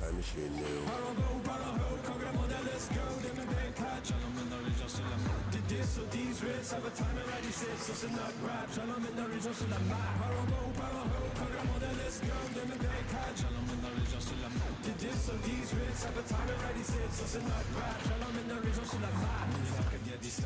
time machine new. Congrès mondial, let's go 2024, j'emmène dans les gens sur la map. Des 10 sur 18, ça va time and ready set, ça c'est notre rap. J'emmène dans les gens sur la map. Congrès mondial, let's go 2024, j'emmène dans les gens sur la map. Des 10 sur 18, ça va time and ready set, ça c'est notre rap. J'emmène dans les gens sur la map. Les Acadiens 17,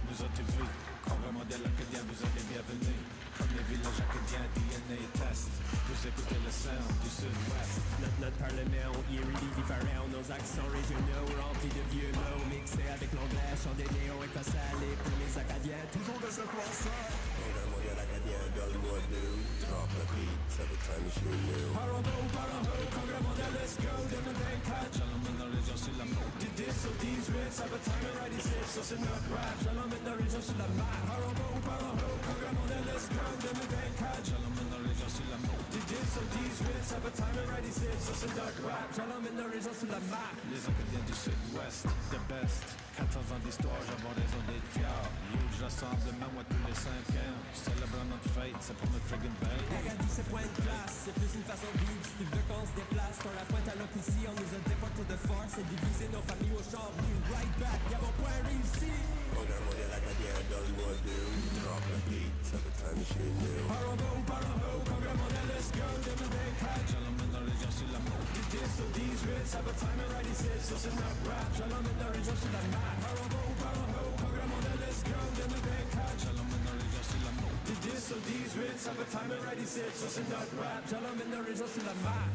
nous autres vu. Congrès mondial acadien, vous êtes les bienvenus. Comme les villages acadiens, DNA test. Vous écoutez le sound du sud-ouest. Notre parlement est really différent. Nos accents régionaux remplis de vieux mots mixés avec l'anglais, chant des néo-écossais. Pour les Acadiens, toujours de cette place. Congrès mondial acadien, donne-moi deux. Drop le beat, ça va time machine new. Congrès mondial, let's go 2024, j'emmène dans les gens sur la map. Des 10 sur 18, ça va time and ready set, ça c'est notre rap. J'emmène dans les gens sur la map. Congrès mondial, let's go 2024, j'emmène dans les gens sur la map. Des 10 sur 18, ça va time and ready set, ça c'est notre rap. J'emmène dans les gens sur la map. Les Acadiens du sud-ouest, the best. 14 ans d'histoire, j'avais raison d'être fier. Huge rassemblement, moi tous les 5 ans. Célébrant notre fête, c'est pour notre friggin' bail. Acadie, c'est point de place, c'est plus une façon de vivre. Si tu veux qu'on se déplace, qu'on la pointe à l'OPC, on nous a déportés de force et divisé nos familles au champ. New right back, y'a mon point réussi. Congrès mondial acadien, donne-moi deux. Drop le beat, ça va time machine new. Congrès mondial, let's go 2024, j'emmène dans les gens sur la map. Des 10 sur 18, ça va time and ready set, ça c'est notre rap. J'emmène dans les gens sur la map. Congrès mondial, let's go 2024, j'emmène dans les gens sur la map. Des 10 sur 18, ça va time and ready set, ça c'est notre rap. J'emmène dans les gens sur la map.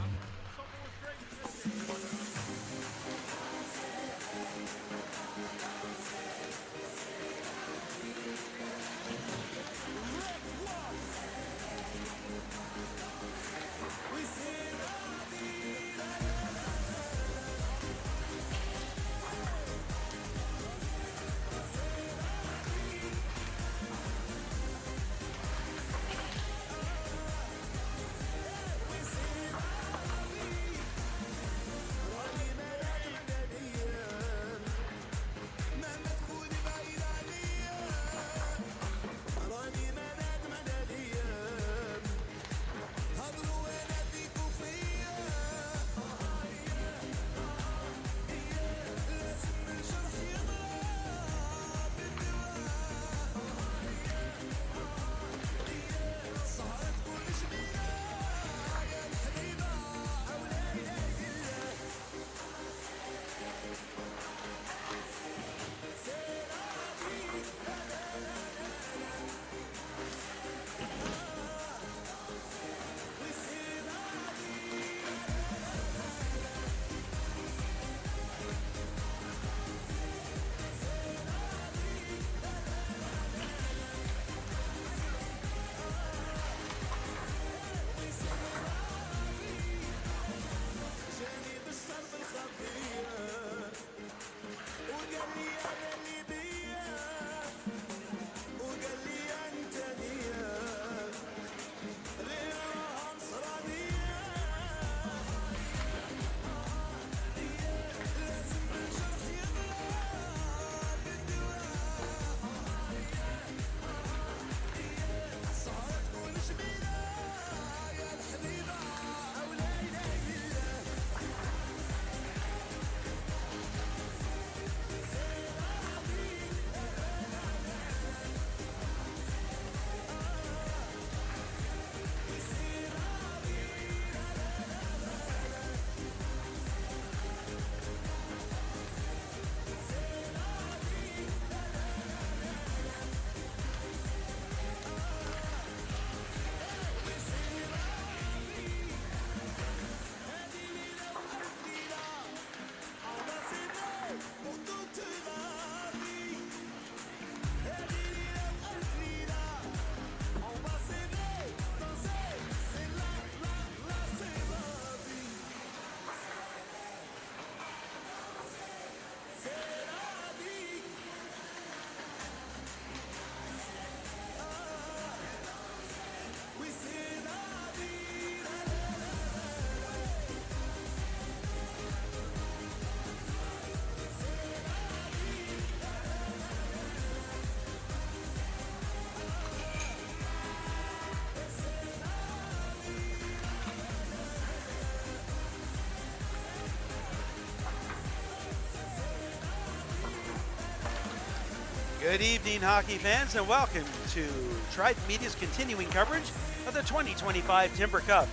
Good evening, hockey fans, and welcome to Trident Media's continuing coverage of the 2025 Timber Cup.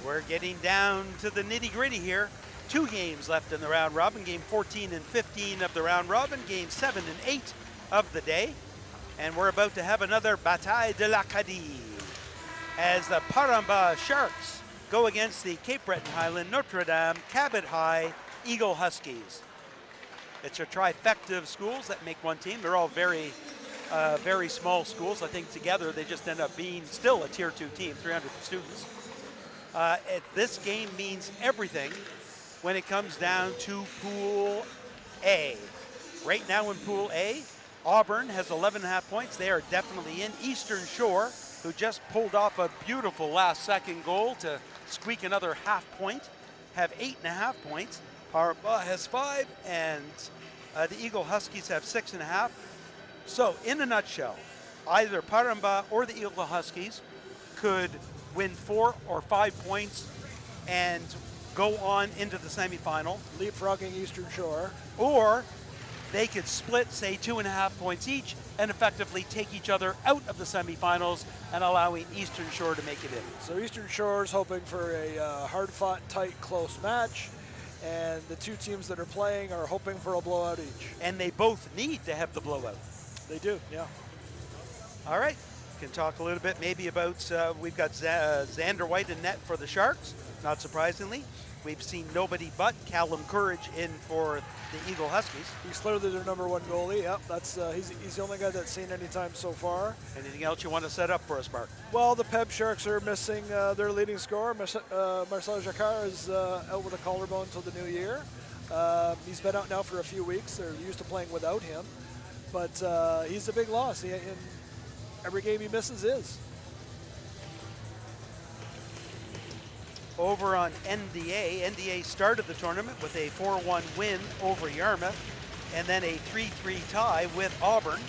We're getting down to the nitty-gritty here. 2 games left in the round robin, game 14 and 15 of the round robin, game 7 and 8 of the day. And we're about to have another Bataille de l'Acadie as the Paramba Sharks go against the Cape Breton Highland, Notre Dame, Cabot High, Eagle Huskies. It's a trifecta of schools that make one team. They're all very small schools. I think together they just end up being still a Tier 2 team, 300 students. This game means everything when it comes down to Pool A. Right now in Pool A, Auburn has 11.5 points. They are definitely in. Eastern Shore, who just pulled off a beautiful last-second goal to squeak another half point, have 8.5 points. Paramba has 5, and the Eagle Huskies have 6.5. So, in a nutshell, either Paramba or the Eagle Huskies could win 4 or 5 points and go on into the semifinal. Leapfrogging Eastern Shore. Or they could split, say, 2.5 points each and effectively take each other out of the semifinals and allowing Eastern Shore to make it in. So Eastern Shore is hoping for a hard-fought, tight, close match. And the 2 teams that are playing are hoping for a blowout each. And they both need to have the blowout. They do, yeah. All right, can talk a little bit maybe about, we've got Xander White in net for the Sharks, not surprisingly. We've seen nobody but Callum Courage in for the Eagle Huskies. He's clearly their #1 goalie, yep. That's he's the only guy that's seen any time so far. Anything else you want to set up for us, Mark? Well, the PEB Sharks are missing their leading scorer. Marcel Jacquard is out with a collarbone until the new year. He's been out now for a few weeks. They're used to playing without him. But he's a big loss. In every game he misses is. Over on NDA started the tournament with a 4-1 win over Yarmouth and then a 3-3 tie with Auburn.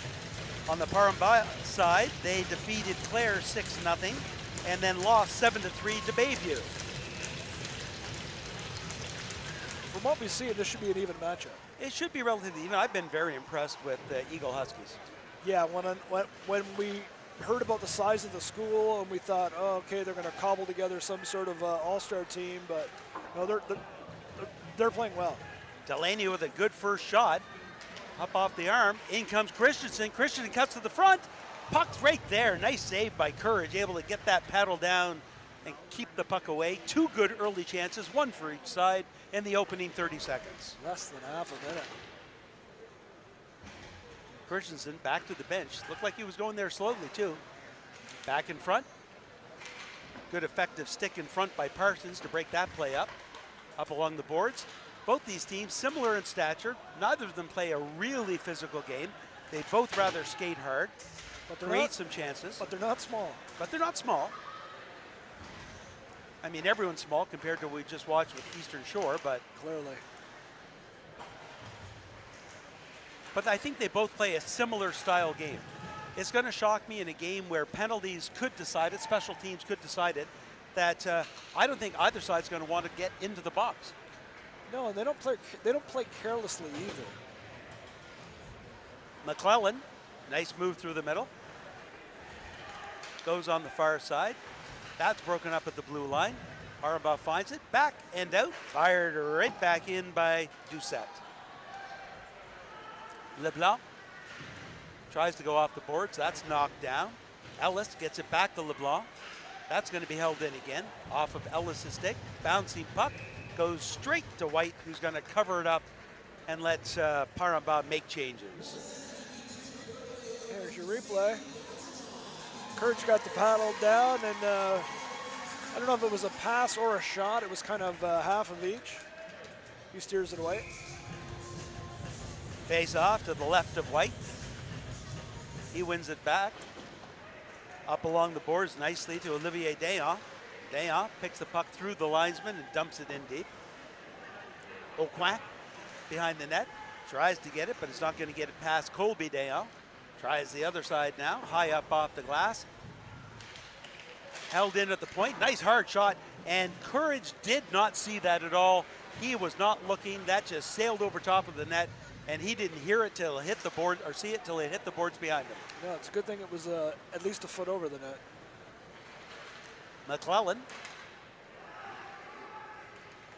On the Paramba side, they defeated Clare 6-0 and then lost 7-3 to Bayview. From what we see, this should be an even matchup. It should be relatively even. I've been very impressed with the Eagle Huskies. Yeah, when we heard about the size of the school and we thought, oh, okay, they're going to cobble together some sort of all-star team, but no, they're playing well. Delaney with a good first shot, up off the arm. In comes Christensen. Christensen cuts to the front. Puck's right there. Nice save by Courage, able to get that paddle down and keep the puck away. 2 good early chances, 1 for each side in the opening 30 seconds. Less than half a minute. Christensen back to the bench. Looked like he was going there slowly too. Back in front. Good effective stick in front by Parsons to break that play up along the boards. Both these teams similar in stature. Neither of them play a really physical game. They both rather skate hard, but create some chances. But they're not small. But they're not small. I mean, everyone's small compared to what we just watched with Eastern Shore, but clearly. But I think they both play a similar style game. It's going to shock me in a game where penalties could decide it, special teams could decide it, that I don't think either side's going to want to get into the box. No, and they don't play carelessly either. McClellan, nice move through the middle. Goes on the far side. That's broken up at the blue line. Paramba finds it, back and out. Fired right back in by Doucette. LeBlanc tries to go off the boards. That's knocked down. Ellis gets it back to LeBlanc. That's going to be held in again. Off of Ellis' stick. Bouncing puck. Goes straight to White, who's going to cover it up and let Paramba make changes. Here's your replay. Courage got the paddle down, and I don't know if it was a pass or a shot. It was kind of half of each. He steers it away. Face off to the left of White. He wins it back. Up along the boards nicely to Olivier Dayan. Dayan picks the puck through the linesman and dumps it in deep. Aucoin behind the net. Tries to get it, but it's not going to get it past Colby Dayan. Tries the other side now. High up off the glass. Held in at the point. Nice hard shot. And Courage did not see that at all. He was not looking. That just sailed over top of the net. and he didn't hear it till it hit the board, or see it till it hit the boards behind him. No, it's a good thing it was at least a foot over the net. McClellan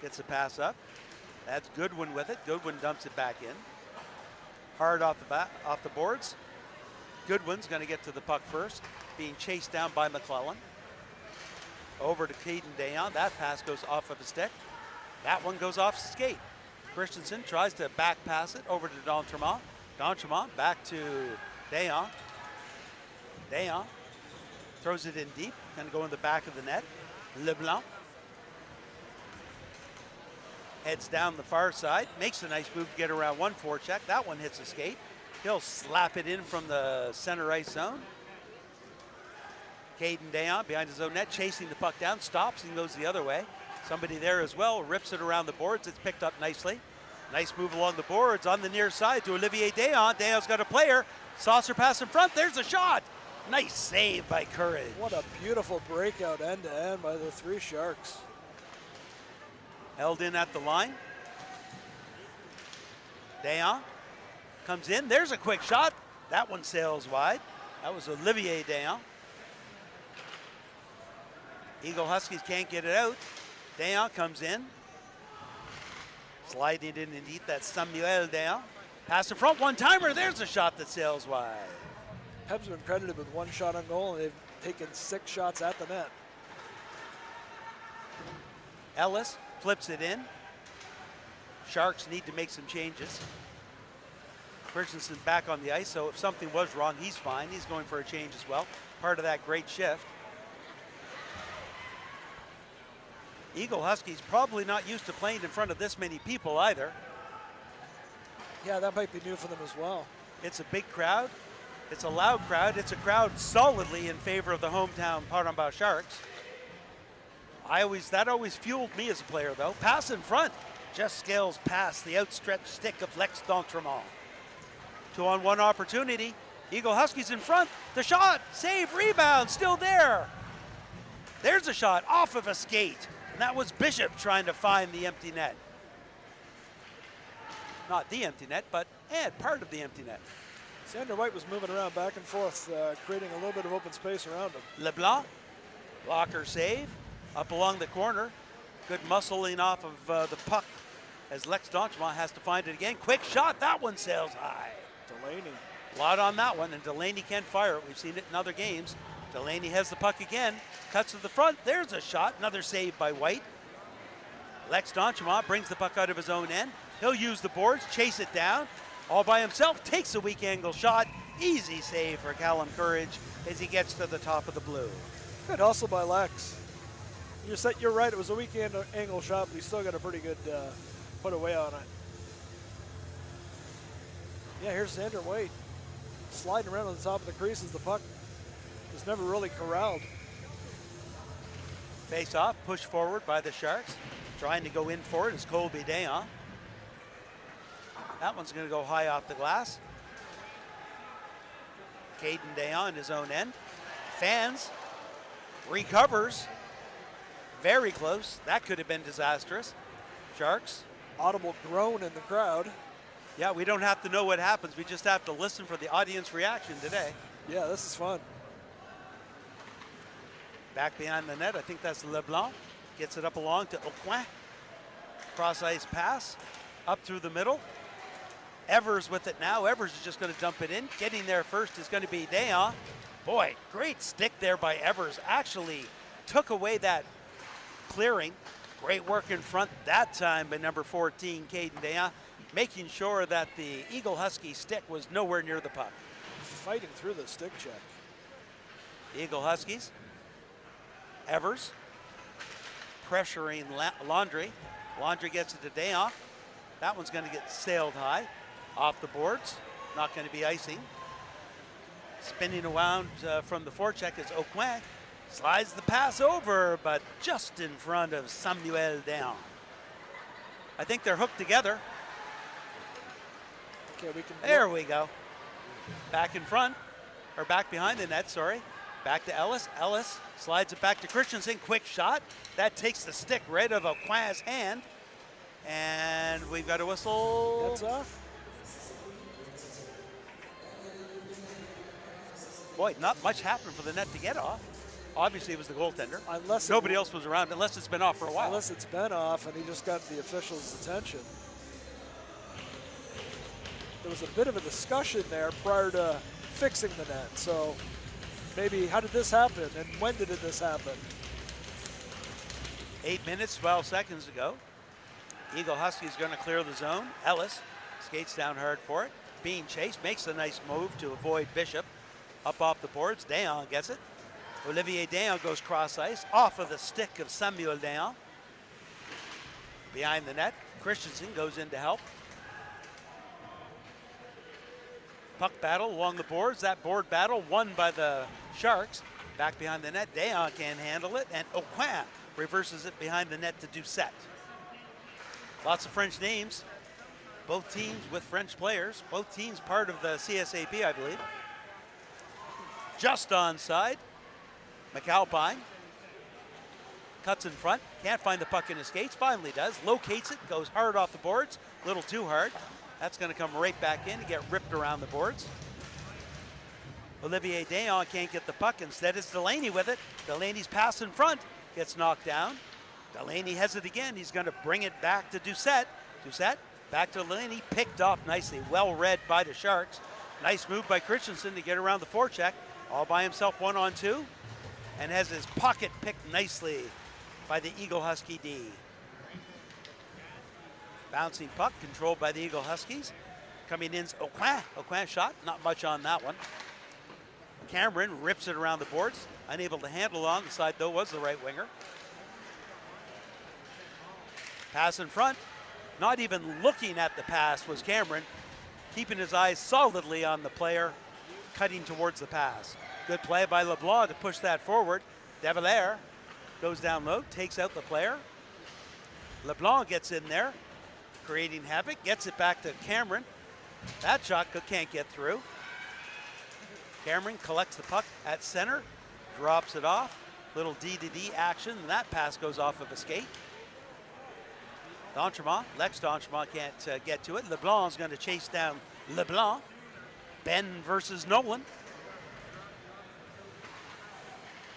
gets the pass up. That's Goodwin with it. Goodwin dumps it back in. Hard off the boards. Goodwin's going to get to the puck first, being chased down by McClellan. Over to Caden Dayon. That pass goes off of a stick. That one goes off skate. Christensen tries to back pass it over to D'Entremont. D'Entremont back to Dayon. Dayon throws it in deep, going to go in the back of the net. LeBlanc heads down the far side, makes a nice move to get around one forecheck. That one hits a skate. He'll slap it in from the center ice zone. Caden Dayon behind his own net, chasing the puck down, stops and goes the other way. Somebody there as well, rips it around the boards. It's picked up nicely. Nice move along the boards on the near side to Olivier Dayon. Dayon's got a player. Saucer pass in front. There's a shot. Nice save by Courage. What a beautiful breakout end-to-end by the three Sharks. Held in at the line. Dayon comes in. There's a quick shot. That one sails wide. That was Olivier Dayon. Eagle Huskies can't get it out. Dayon comes in. Sliding it in indeed. That's Samuel Dayon. Pass in front, one-timer. There's a shot that sails wide. PEB's been credited with one shot on goal, and they've taken 6 shots at the net. Ellis flips it in. Sharks need to make some changes. Christensen back on the ice, so if something was wrong, he's fine. He's going for a change as well. Part of that great shift. Eagle Huskies probably not used to playing in front of this many people either. Yeah, that might be new for them as well. It's a big crowd. It's a loud crowd. It's a crowd solidly in favor of the hometown Parambao Sharks. That always fueled me as a player, though. Pass in front. Just scales past the outstretched stick of Lex D'Entremont. 2-on-1 opportunity. Eagle Huskies in front. The shot. Save. Rebound. Still there. There's a shot off of a skate. And that was Bishop trying to find the empty net. Not the empty net, but part of the empty net. Xander White was moving around back and forth, creating a little bit of open space around him. LeBlanc, blocker save, up along the corner. Good muscling off of the puck as Lex D'Entremont has to find it again. Quick shot, that one sails high. Delaney. A lot on that one, and Delaney can fire it. We've seen it in other games. Delaney has the puck again, cuts to the front. There's a shot, another save by White. Lex D'Entremont brings the puck out of his own end. He'll use the boards, chase it down. All by himself, takes a weak angle shot. Easy save for Callum Courage as he gets to the top of the blue. Good hustle by Lex. You're right, it was a weak angle shot, but he still got a pretty good put away on it. Yeah, here's Xander White sliding around on the top of the crease as the puck was never really corralled. Face off, pushed forward by the Sharks. Trying to go in for it is Colby Dayon. That one's going to go high off the glass. Caden Dayon in his own end. Fans, recovers. Very close. That could have been disastrous. Sharks. Audible groan in the crowd. Yeah, we don't have to know what happens. We just have to listen for the audience reaction today. Yeah, this is fun. Back behind the net, I think that's LeBlanc. Gets it up along to Aucoin. Cross ice pass, up through the middle. Evers with it now. Evers is just going to dump it in. Getting there first is going to be Dayon. Boy, great stick there by Evers. Actually took away that clearing. Great work in front that time by number 14, Caden Dayon, making sure that the Eagle Husky stick was nowhere near the puck. Fighting through the stick check. The Eagle Huskies. Evers pressuring Laundry. Laundry gets it to Dayon. That one's going to get sailed high off the boards. Not going to be icing. Spinning around from the forecheck is Aucoin. Slides the pass over, but just in front of Samuel Dayon. I think they're hooked together. Okay, we can. There we go. Back in front, or back behind the net, sorry. Back to Ellis. Ellis slides it back to Christensen. Quick shot. That takes the stick right out of Aucoin's hand. And we've got a whistle. Heads off. Boy, not much happened for the net to get off. Obviously, it was the goaltender. Unless Nobody else was around, unless it's been off for a while. Unless it's been off and he just got the official's attention. There was a bit of a discussion there prior to fixing the net. So maybe how did this happen and when did this happen? 8 minutes, 12 seconds ago. Eagle Huskies going to clear the zone. Ellis skates down hard for it. Being chased, makes a nice move to avoid Bishop. Up off the boards, Dayon gets it. Olivier Dayon goes cross ice, off of the stick of Samuel Dayon. Behind the net, Christensen goes in to help. Puck battle along the boards. That board battle won by the Sharks. Back behind the net, Dayon can't handle it, and Aucoin reverses it behind the net to Doucette. Lots of French names. Both teams with French players. Both teams part of the CSAP, I believe. Just onside. McAlpine cuts in front. Can't find the puck in his skates. Finally does. Locates it. Goes hard off the boards. A little too hard. That's going to come right back in and get ripped around the boards. Olivier Dayon can't get the puck. Instead, it's Delaney with it. Delaney's pass in front. Gets knocked down. Delaney has it again. He's going to bring it back to Doucette. Doucette back to Delaney. Picked off nicely. Well read by the Sharks. Nice move by Christensen to get around the forecheck. All by himself, 1-on-2. And has his pocket picked nicely by the Eagle Husky D. Bouncing puck controlled by the Eagle Huskies. Coming in's Aucoin. Aucoin shot. Not much on that one. Cameron rips it around the boards. Unable to handle on the side, though, was the right winger. Pass in front. Not even looking at the pass was Cameron. Keeping his eyes solidly on the player, cutting towards the pass. Good play by LeBlanc to push that forward. Devilliers goes down low, takes out the player. LeBlanc gets in there, creating havoc, gets it back to Cameron. That shot can't get through. Cameron collects the puck at center, drops it off. Little D-to-D action, and that pass goes off of a skate. Lex D'Entremont can't get to it. LeBlanc's going to chase down LeBlanc. Ben versus Nolan.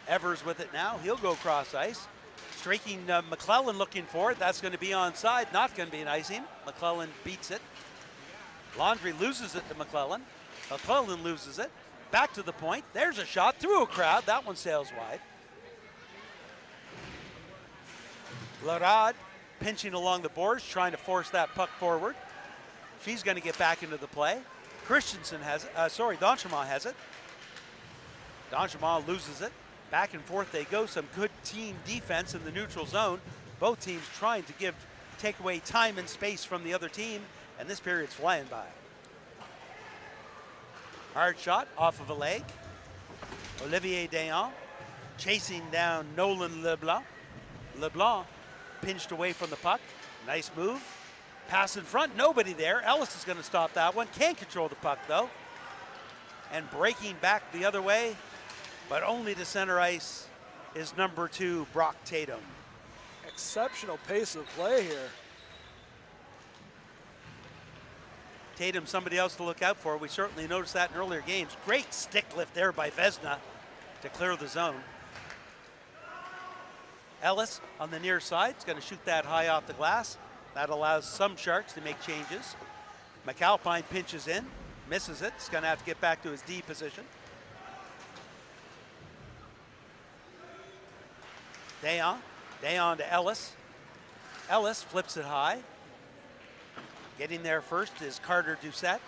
Evers with it now. He'll go cross ice. Streaking McClellan looking for it. That's going to be onside. Not going to be an icing. McClellan beats it. Laundrie loses it to McClellan. McClellan loses it. Back to the point. There's a shot through a crowd. That one sails wide. Larade pinching along the boards, trying to force that puck forward. She's going to get back into the play. Christensen has it. D'Entremont has it. D'Entremont loses it. Back and forth they go. Some good team defense in the neutral zone. Both teams trying to take away time and space from the other team, and this period's flying by. Hard shot off of a leg. Olivier Dayon chasing down Nolan LeBlanc. LeBlanc pinched away from the puck. Nice move. Pass in front, nobody there. Ellis is going to stop that one. Can't control the puck though. And breaking back the other way, but only to center ice, is number 2, Brock Tatum. Exceptional pace of play here. Tatum, somebody else to look out for. We certainly noticed that in earlier games. Great stick lift there by Vesna to clear the zone. Ellis on the near side is going to shoot that high off the glass. That allows some Sharks to make changes. McAlpine pinches in, misses it. He's going to have to get back to his D position. Dayon to Ellis. Ellis flips it high. Getting there first is Carter Doucette.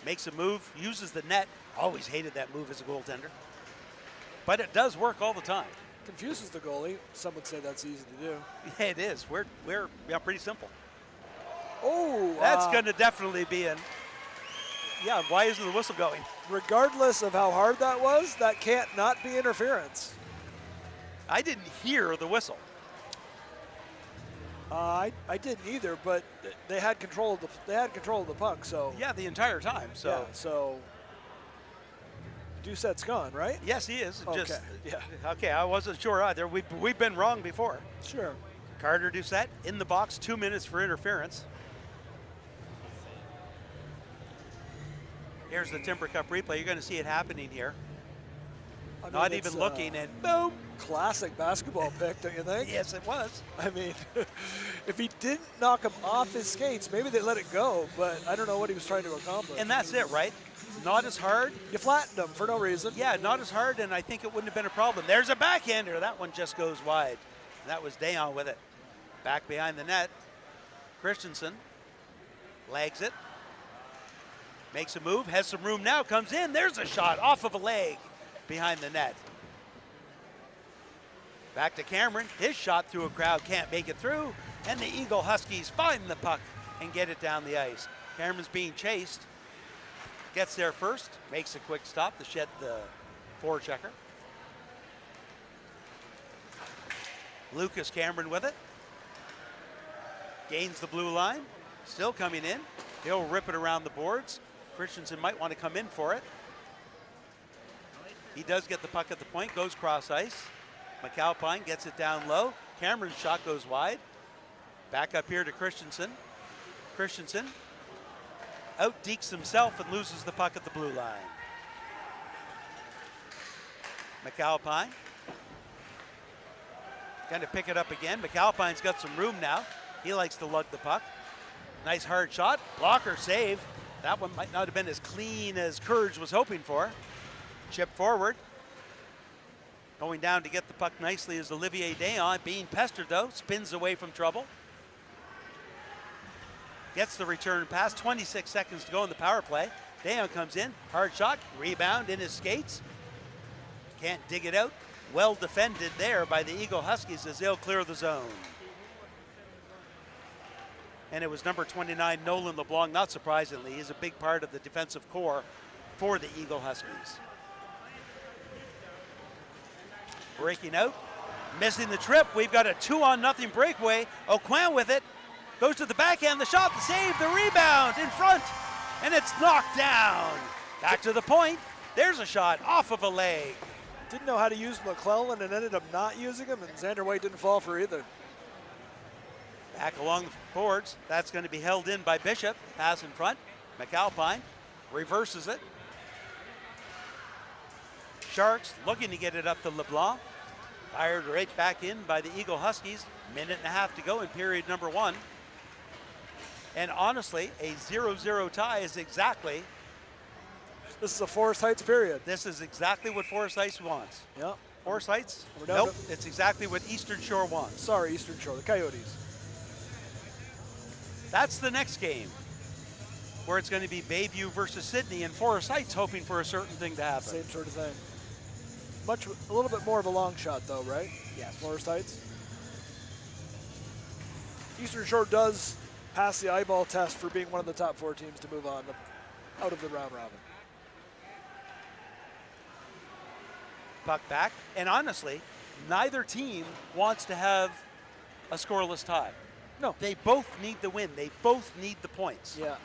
Makes a move, uses the net. Always hated that move as a goaltender. But it does work all the time. Confuses the goalie. Some would say that's easy to do. Yeah, it is. We're pretty simple. Oh, that's going to definitely be an. Yeah, why isn't the whistle going? Regardless of how hard that was, that can't not be interference. I didn't hear the whistle. I didn't either, but they had control of the puck. So yeah, the entire time. So yeah, so Doucette's gone, right? Yes, he is. Okay. Okay. I wasn't sure either. We've been wrong before. Sure. Carter Doucette in the box. 2 minutes for interference. Here's the Timber Cup replay. You're going to see it happening here. I mean, Not even looking, and boom. Classic basketball pick, don't you think? Yes, it was. I mean, if he didn't knock him off his skates, maybe they let it go, but I don't know what he was trying to accomplish. And that's it, right? Not as hard. You flattened him for no reason. Yeah, not as hard, and I think it wouldn't have been a problem. There's a backhander. That one just goes wide. And that was Dayon with it. Back behind the net. Christensen legs it. Makes a move, has some room now, comes in. There's a shot off of a leg behind the net. Back to Cameron. His shot through a crowd can't make it through. And the Eagle Huskies find the puck and get it down the ice. Cameron's being chased. Gets there first, makes a quick stop to shed the forechecker. Lucas Cameron with it. Gains the blue line. Still coming in. He'll rip it around the boards. Christensen might want to come in for it. He does get the puck at the point, goes cross ice. McAlpine gets it down low. Cameron's shot goes wide. Back up here to Christensen. Christensen out-dekes himself and loses the puck at the blue line. McAlpine going to pick it up again. McAlpine's got some room now. He likes to lug the puck. Nice hard shot. Blocker save. That one might not have been as clean as Courage was hoping for. Chip forward. Going down to get the puck nicely is Olivier Dayon. Being pestered though. Spins away from trouble. Gets the return pass. 26 seconds to go in the power play. Dayon comes in. Hard shot. Rebound in his skates. Can't dig it out. Well defended there by the Eagle Huskies as they'll clear the zone. And it was number 29, Nolan LeBlanc. Not surprisingly, he's a big part of the defensive core for the Eagle Huskies. Breaking out, missing the trip. We've got a 2-on-0 breakaway. O'Quinn with it. Goes to the backhand, the shot, the save, the rebound in front. And it's knocked down. Back to the point. There's a shot off of a leg. Didn't know how to use McClellan and ended up not using him, and Xander White didn't fall for either. Back along the boards. That's going to be held in by Bishop. Pass in front. McAlpine reverses it. Sharks looking to get it up to LeBlanc. Fired right back in by the Eagle Huskies. Minute and a half to go in period number 1. And honestly, a 0-0 tie is exactly. This is a Forest Heights period. This is exactly what Forest Heights wants. Yep. Forest Heights? We're down Nope, it's exactly what Eastern Shore wants. Sorry, Eastern Shore, the Coyotes. That's the next game, where it's going to be Bayview versus Sydney, and Forest Heights hoping for a certain thing to happen. Same sort of thing. A little bit more of a long shot though, right? Yes. Forest Heights. Eastern Shore does pass the eyeball test for being one of the top 4 teams to move on out of the round robin. Puck back, and honestly, neither team wants to have a scoreless tie. No. They both need the win. They both need the points. Yeah.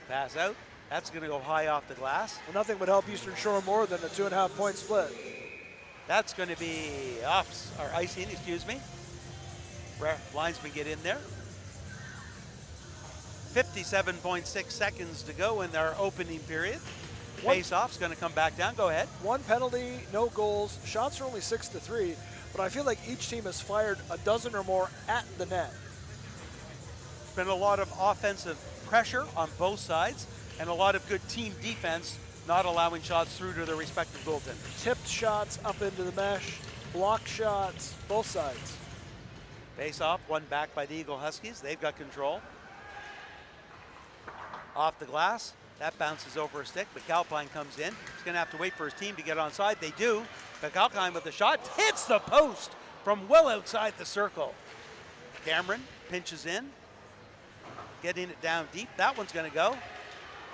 Pass out. That's going to go high off the glass. Well, nothing would help Eastern Shore more than a 2.5 point split. That's going to be off, or icing, excuse me. Linesman get in there. 57.6 seconds to go in their opening period. Face-off's going to come back down. Go ahead. 1 penalty, no goals. Shots are only 6-3, but I feel like each team has fired a dozen or more at the net. There's been a lot of offensive pressure on both sides and a lot of good team defense, not allowing shots through to their respective goaltenders. Tipped shots up into the mesh, block shots, both sides. Face-off, one back by the Eagle Huskies. They've got control. Off the glass. That bounces over a stick. McAlpine comes in. He's going to have to wait for his team to get onside. They do. McAlpine with the shot. Hits the post from well outside the circle. Cameron pinches in. Getting it down deep. That one's going to go.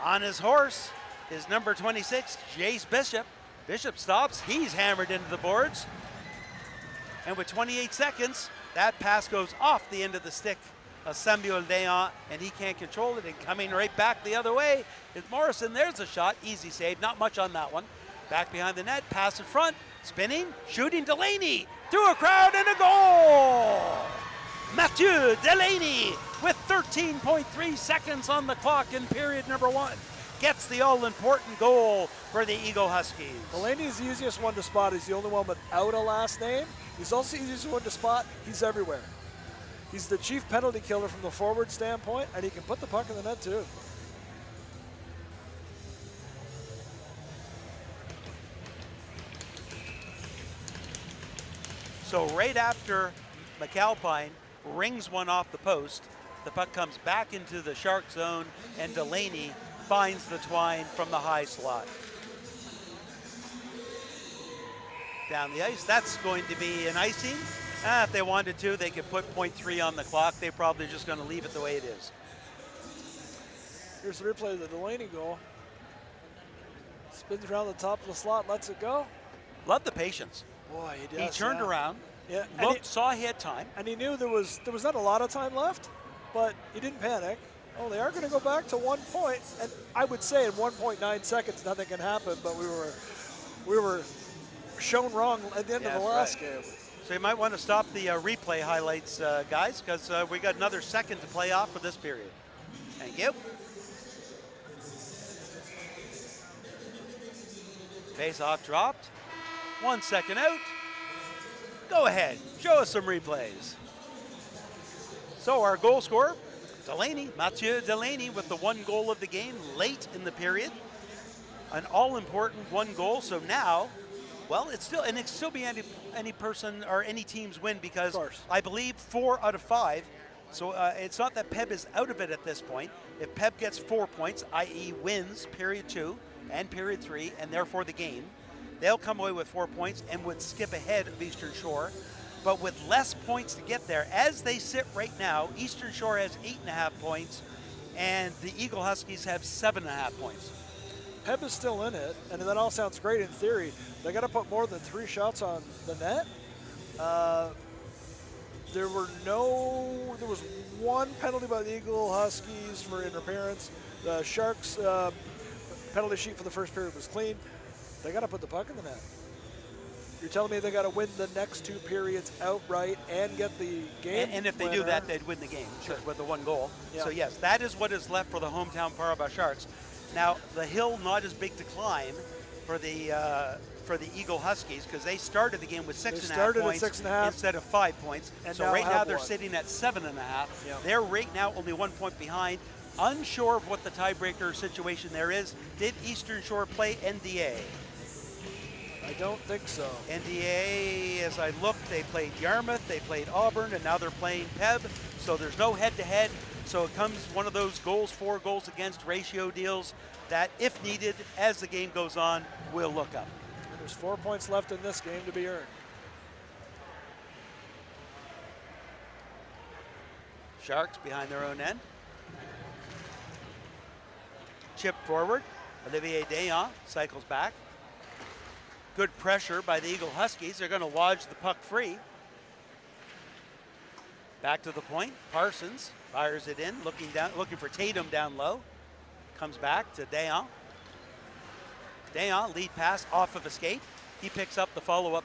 On his horse is number 26, Jace Bishop. Bishop stops. He's hammered into the boards. And with 28 seconds, that pass goes off the end of the stick of Samuel Dayon, and he can't control it. And coming right back the other way is Morrison. There's a shot. Easy save. Not much on that one. Back behind the net. Pass in front. Spinning. Shooting. Delaney through a crowd and a goal. Mathieu Delaney with 13.3 seconds on the clock in period number 1. gets the all-important goal for the Eagle Huskies. Delaney's the easiest one to spot. He's the only one without a last name. He's also the easiest one to spot. He's everywhere. He's the chief penalty killer from the forward standpoint, and he can put the puck in the net too. So right after McAlpine rings one off the post, the puck comes back into the Shark zone, and Delaney finds the twine from the high slot. Down the ice, that's going to be an icing. If they wanted to, they could put .3 on the clock. They're probably just going to leave it the way it is. Here's the replay of the Delaney goal. Spins around the top of the slot, lets it go. Love the patience. Boy, he does. He turned around, looked, saw he had time. And he knew there was not a lot of time left, but he didn't panic. Oh, they are going to go back to 1 point, and I would say in 1.9 seconds nothing can happen, but we were shown wrong at the end of the last game. So you might want to stop the replay highlights, guys, because we got another second to play off for this period. Thank you. Face-off dropped. 1 second out. Go ahead, show us some replays. So our goal scorer, Delaney, Mathieu Delaney, with the 1 goal of the game late in the period. An all-important 1 goal. So now, well, it can still be any person or any team's win, because I believe 4 out of 5. So it's not that PEB is out of it at this point. If PEB gets 4 points, i.e. wins period 2 and period 3, and therefore the game, they'll come away with 4 points and would skip ahead of Eastern Shore. But with less points to get there, as they sit right now, Eastern Shore has 8.5 points, and the Eagle Huskies have 7.5 points. PEB is still in it, and that all sounds great in theory. They got to put more than 3 shots on the net. There was 1 penalty by the Eagle Huskies for interference. The Sharks penalty sheet for the first period was clean. They got to put the puck in the net. You're telling me they got to win the next 2 periods outright and get the game? And if they do that, they'd win the game with the 1 goal. Yeah. So yes, that is what is left for the hometown Paraba Sharks. Now the hill not as big to climb for the Eagle Huskies, because they started the game with 6.5 points instead of 5 points. And so right now they're sitting at 7.5. Yeah. They're right now only 1 point behind. Unsure of what the tiebreaker situation there is. Did Eastern Shore play NDA? I don't think so. NDA, as I looked, they played Yarmouth, they played Auburn, and now they're playing PEB. So there's no head-to-head. So it comes one of those goals for, goals against ratio deals that, if needed, as the game goes on, we'll look up. And there's 4 points left in this game to be earned. Sharks behind their own end. Chip forward. Olivier Dayan cycles back. Good pressure by the Eagle Huskies. They're going to lodge the puck free. Back to the point. Parsons fires it in, looking for Tatum down low. Comes back to Dayan. Dayan, lead pass off of a skate. He picks up the follow-up.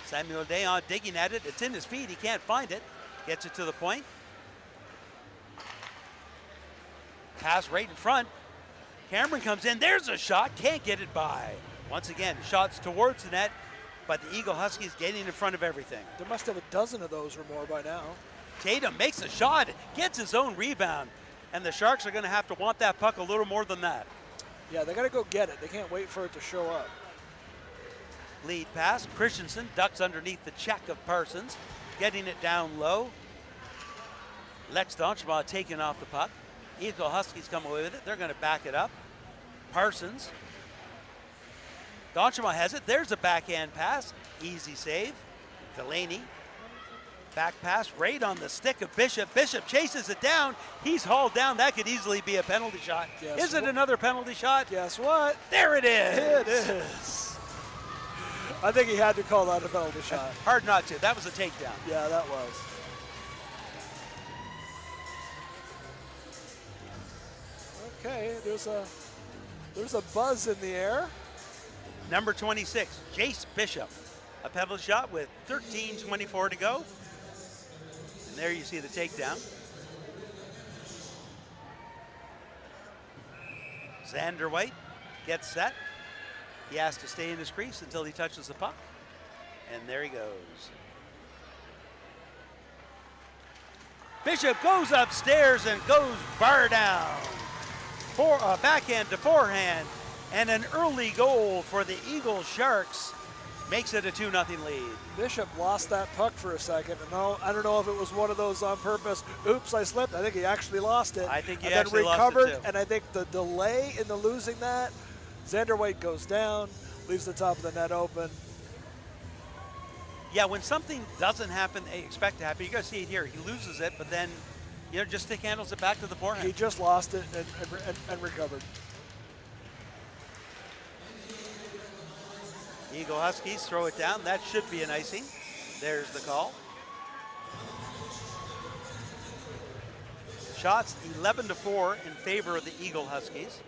Samuel Dayan digging at it. It's in his feet. He can't find it. Gets it to the point. Pass right in front. Cameron comes in. There's a shot. Can't get it by. Once again, shots towards the net, but the Eagle Huskies getting in front of everything. They must have a dozen of those or more by now. Tatum makes a shot, gets his own rebound, and the Sharks are going to have to want that puck a little more than that. Yeah, they got to go get it. They can't wait for it to show up. Lead pass. Christensen ducks underneath the check of Parsons, getting it down low. Lex Donchema taking off the puck. Eagle Huskies come away with it. They're going to back it up. Parsons. Donchema has it. There's a backhand pass. Easy save. Delaney. Back pass right on the stick of Bishop. Bishop chases it down. He's hauled down. That could easily be a penalty shot. Is it another penalty shot? Guess what? There it is. It is. I think he had to call that a penalty shot. Hard not to. That was a takedown. Yeah, that was. Okay, there's a buzz in the air. Number 26, Jace Bishop. A penalty shot with 13:24 to go. And there you see the takedown. Xander White gets set. He has to stay in his crease until he touches the puck. And there he goes. Bishop goes upstairs and goes bar down. Backhand to forehand. And an early goal for the Eagle Sharks makes it a 2-0 lead. Bishop lost that puck for a second. And I don't know if it was one of those on purpose, oops, I slipped. I think he actually lost it. I think he and actually then recovered, lost it too. and I think the delay in the losing that, Xander White goes down, leaves the top of the net open. Yeah, when something doesn't happen, they expect to happen. You got to see it here. He loses it, but then, just stick handles it back to the forehand. He just lost it and recovered. Eagle Huskies throw it down. That should be an icing. There's the call. Shots 11-4 in favor of the Eagle Huskies.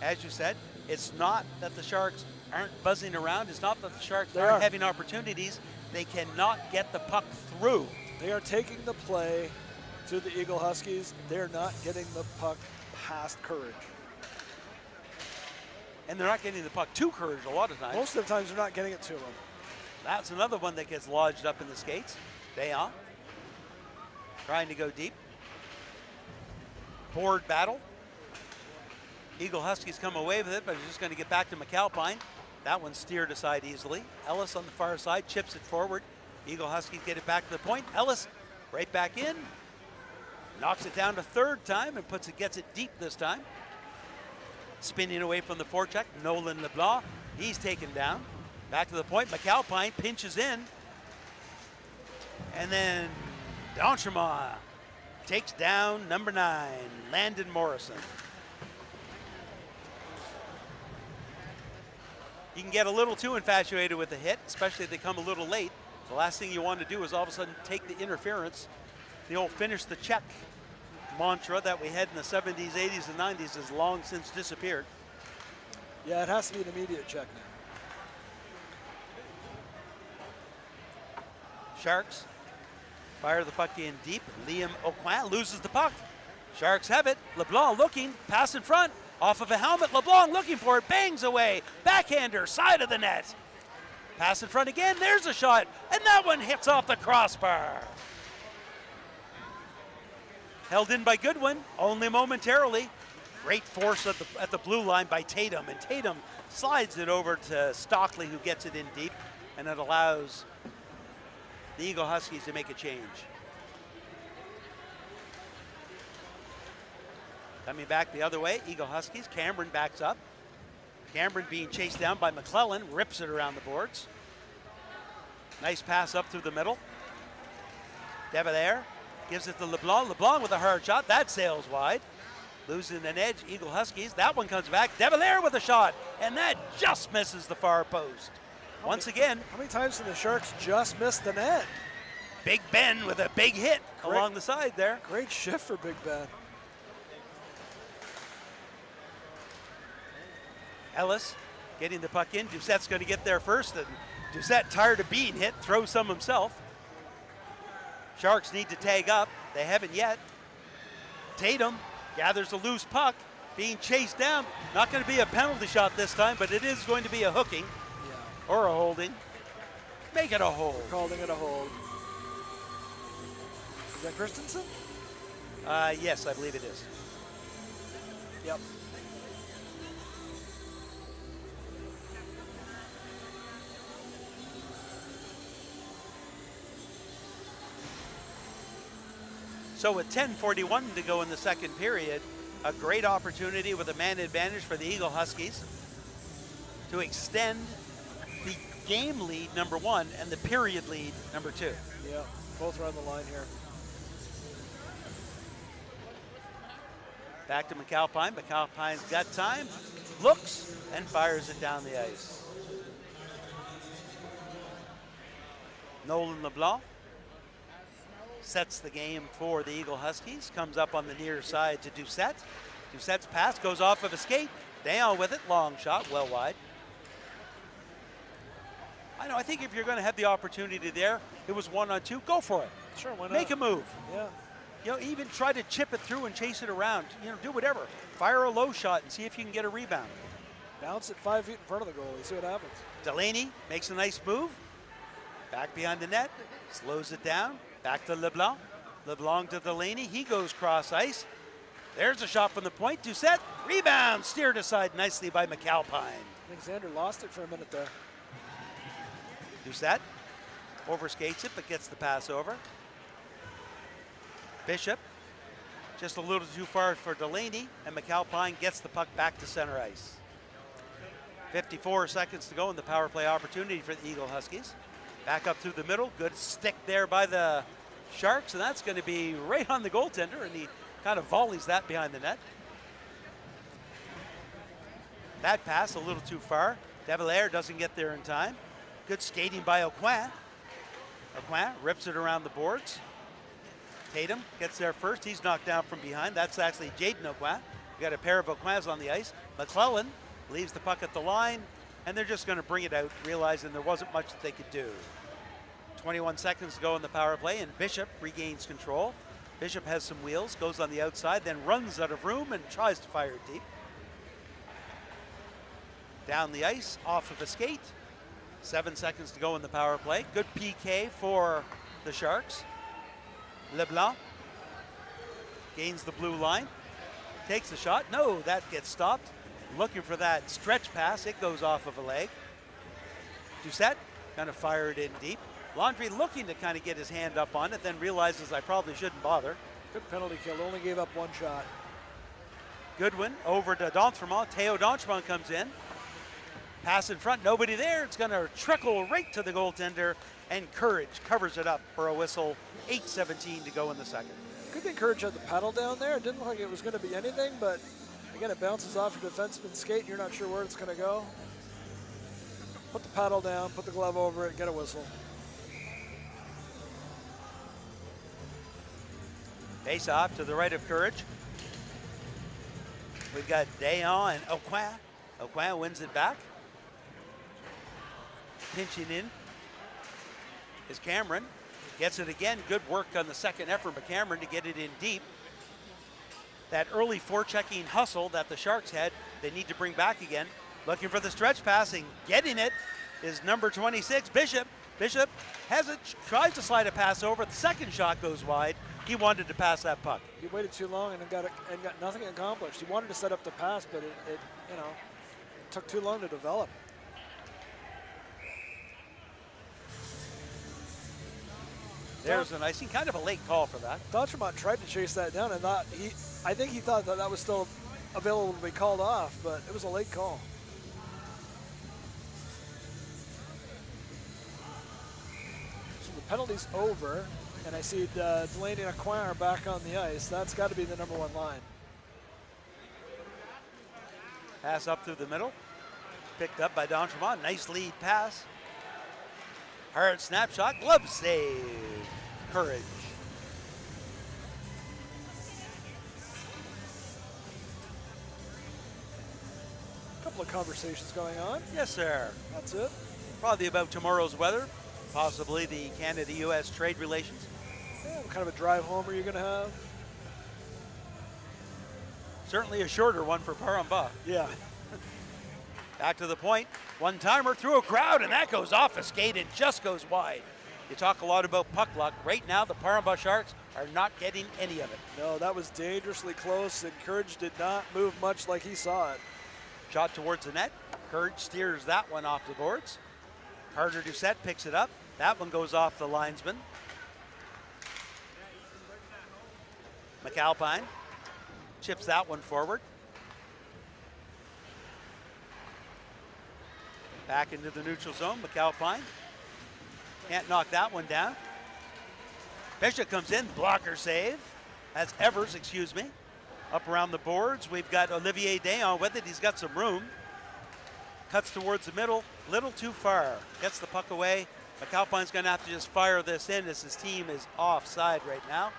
As you said, it's not that the Sharks aren't buzzing around. It's not that the Sharks aren't having opportunities. They cannot get the puck through. They are taking the play to the Eagle Huskies. They're not getting the puck past Courage. And they're not getting the puck to Courage a lot of times. Most of the times they're not getting it to him. That's another one that gets lodged up in the skates. Dayon trying to go deep. Board battle. Eagle Huskies come away with it, but it's just going to get back to McAlpine. That one steered aside easily. Ellis on the far side chips it forward. Eagle Huskies get it back to the point. Ellis right back in. Knocks it down to third time and gets it deep this time. Spinning away from the forecheck, Nolan LeBlanc. He's taken down. Back to the point, McAlpine pinches in. And then D'Entremont takes down number 9, Landon Morrison. You can get a little too infatuated with the hit, especially if they come a little late. The last thing you want to do is all of a sudden take the interference. The old finish the check mantra that we had in the 70s, 80s, and 90s has long since disappeared. Yeah, it has to be an immediate check now. Sharks fire the puck in deep. Liam Aucoin loses the puck. Sharks have it. LeBlanc looking, pass in front, off of a helmet. LeBlanc looking for it, bangs away. Backhander, side of the net. Pass in front again, there's a shot, and that one hits off the crossbar. Held in by Goodwin, only momentarily. Great force at the blue line by Tatum, and Tatum slides it over to Stockley, who gets it in deep, and it allows the Eagle Huskies to make a change. Coming back the other way, Eagle Huskies, Cameron backs up. Cameron being chased down by McClellan, rips it around the boards. Nice pass up through the middle. Develaire gives it to LeBlanc. LeBlanc with a hard shot. That sails wide. Losing an edge, Eagle Huskies. That one comes back. Develaire with a shot. And that just misses the far post. Once again. How many times did the Sharks just miss the net? Big Ben with a big hit along the side there. Great shift for Big Ben. Ellis getting the puck in. Doucette's going to get there first. And Doucette, tired of being hit, throws some himself. Sharks need to tag up. They haven't yet. Tatum gathers a loose puck, being chased down. Not going to be a penalty shot this time, but it is going to be a hooking or a holding. Make it a hold. Calling it a hold. Is that Christensen? Yes, I believe it is. Yep. So with 10:41 to go in the second period, a great opportunity with a man advantage for the Eagle Huskies to extend the game lead, number 1, and the period lead, number 2. Yeah, both are on the line here. Back to McAlpine. McAlpine's got time, looks, and fires it down the ice. Nolan LeBlanc sets the game for the Eagle Huskies. Comes up on the near side to Doucette. Doucette's pass goes off of a skate. Dayon with it, long shot, well wide. I think if you're going to have the opportunity there, it was 1-on-2, go for it. Sure, why not? Make a move. Yeah. You know, even try to chip it through and chase it around. You know, do whatever. Fire a low shot and see if you can get a rebound. Bounce it 5 feet in front of the goalie. See what happens. Delaney makes a nice move. Back behind the net. Slows it down. Back to LeBlanc. LeBlanc to Delaney. He goes cross ice. There's a shot from the point. Doucette. Rebound. Steered aside nicely by McAlpine. I think Xander lost it for a minute there. Doucette overskates it but gets the pass over. Bishop just a little too far for Delaney, and McAlpine gets the puck back to center ice. 54 seconds to go in the power play opportunity for the Eagle Huskies. Back up through the middle. Good stick there by the Sharks, and that's going to be right on the goaltender, and he kind of volleys that behind the net. That pass a little too far. De Valère doesn't get there in time. Good skating by Aucoin. Aucoin rips it around the boards. Tatum gets there first. He's knocked down from behind. That's actually Jaden Aucoin. We got a pair of Aucoins on the ice. McClellan leaves the puck at the line, and they're just going to bring it out, realizing there wasn't much that they could do. 21 seconds to go in the power play, and Bishop regains control. Bishop has some wheels, goes on the outside, then runs out of room and tries to fire it deep. Down the ice, off of a skate. 7 seconds to go in the power play. Good PK for the Sharks. LeBlanc gains the blue line, takes the shot. No, that gets stopped. Looking for that stretch pass. It goes off of a leg. Doucette kind of fired in deep. Laundrie looking to kind of get his hand up on it, then realizes I probably shouldn't bother. Good penalty kill. Only gave up one shot. Goodwin over to D'Entremont. Theo D'Entremont comes in. Pass in front, nobody there. It's going to trickle right to the goaltender, and Courage covers it up for a whistle. 8:17 to go in the second. Good thing Courage had the paddle down there. It didn't look like it was going to be anything, but again, it bounces off your defenseman's skate, and you're not sure where it's going to go. Put the paddle down, put the glove over it, get a whistle. Face off to the right of Courage. We've got Dayon and Aucoin. Aucoin wins it back. Pinching in is Cameron. Gets it again. Good work on the second effort by Cameron to get it in deep. That early forechecking hustle that the Sharks had, they need to bring back again. Looking for the stretch passing. Getting it is number 26, Bishop. Bishop has it, tries to slide a pass over. The second shot goes wide. He wanted to pass that puck. He waited too long and got nothing accomplished. He wanted to set up the pass, but it took too long to develop. There's an icing, kind of a late call for that. D'Entremont tried to chase that down, and I think he thought that was still available to be called off, but it was a late call. So the penalty's over, and I see Delaney and Aucoin are back on the ice. That's got to be the number one line. Pass up through the middle, picked up by D'Entremont. Nice lead pass. Hard snapshot, glove save. Courage. A couple of conversations going on. Yes, sir. That's it. Probably about tomorrow's weather, possibly the Canada-U.S. trade relations. Yeah, what kind of a drive home are you going to have? Certainly a shorter one for Paramba. Yeah. Back to the point. One-timer through a crowd, and that goes off a skate and just goes wide. You talk a lot about puck luck. Right now, the Paramba Sharks are not getting any of it. No, that was dangerously close, and Courage did not move much like he saw it. Shot towards the net. Courage steers that one off the boards. Carter Doucette picks it up. That one goes off the linesman. McAlpine chips that one forward. Back into the neutral zone, McAlpine. Can't knock that one down. Bishop comes in, blocker save. That's Evers, excuse me. Up around the boards, we've got Olivier Dayon with it. He's got some room. Cuts towards the middle, little too far. Gets the puck away. McAlpine's gonna have to just fire this in as his team is offside right now.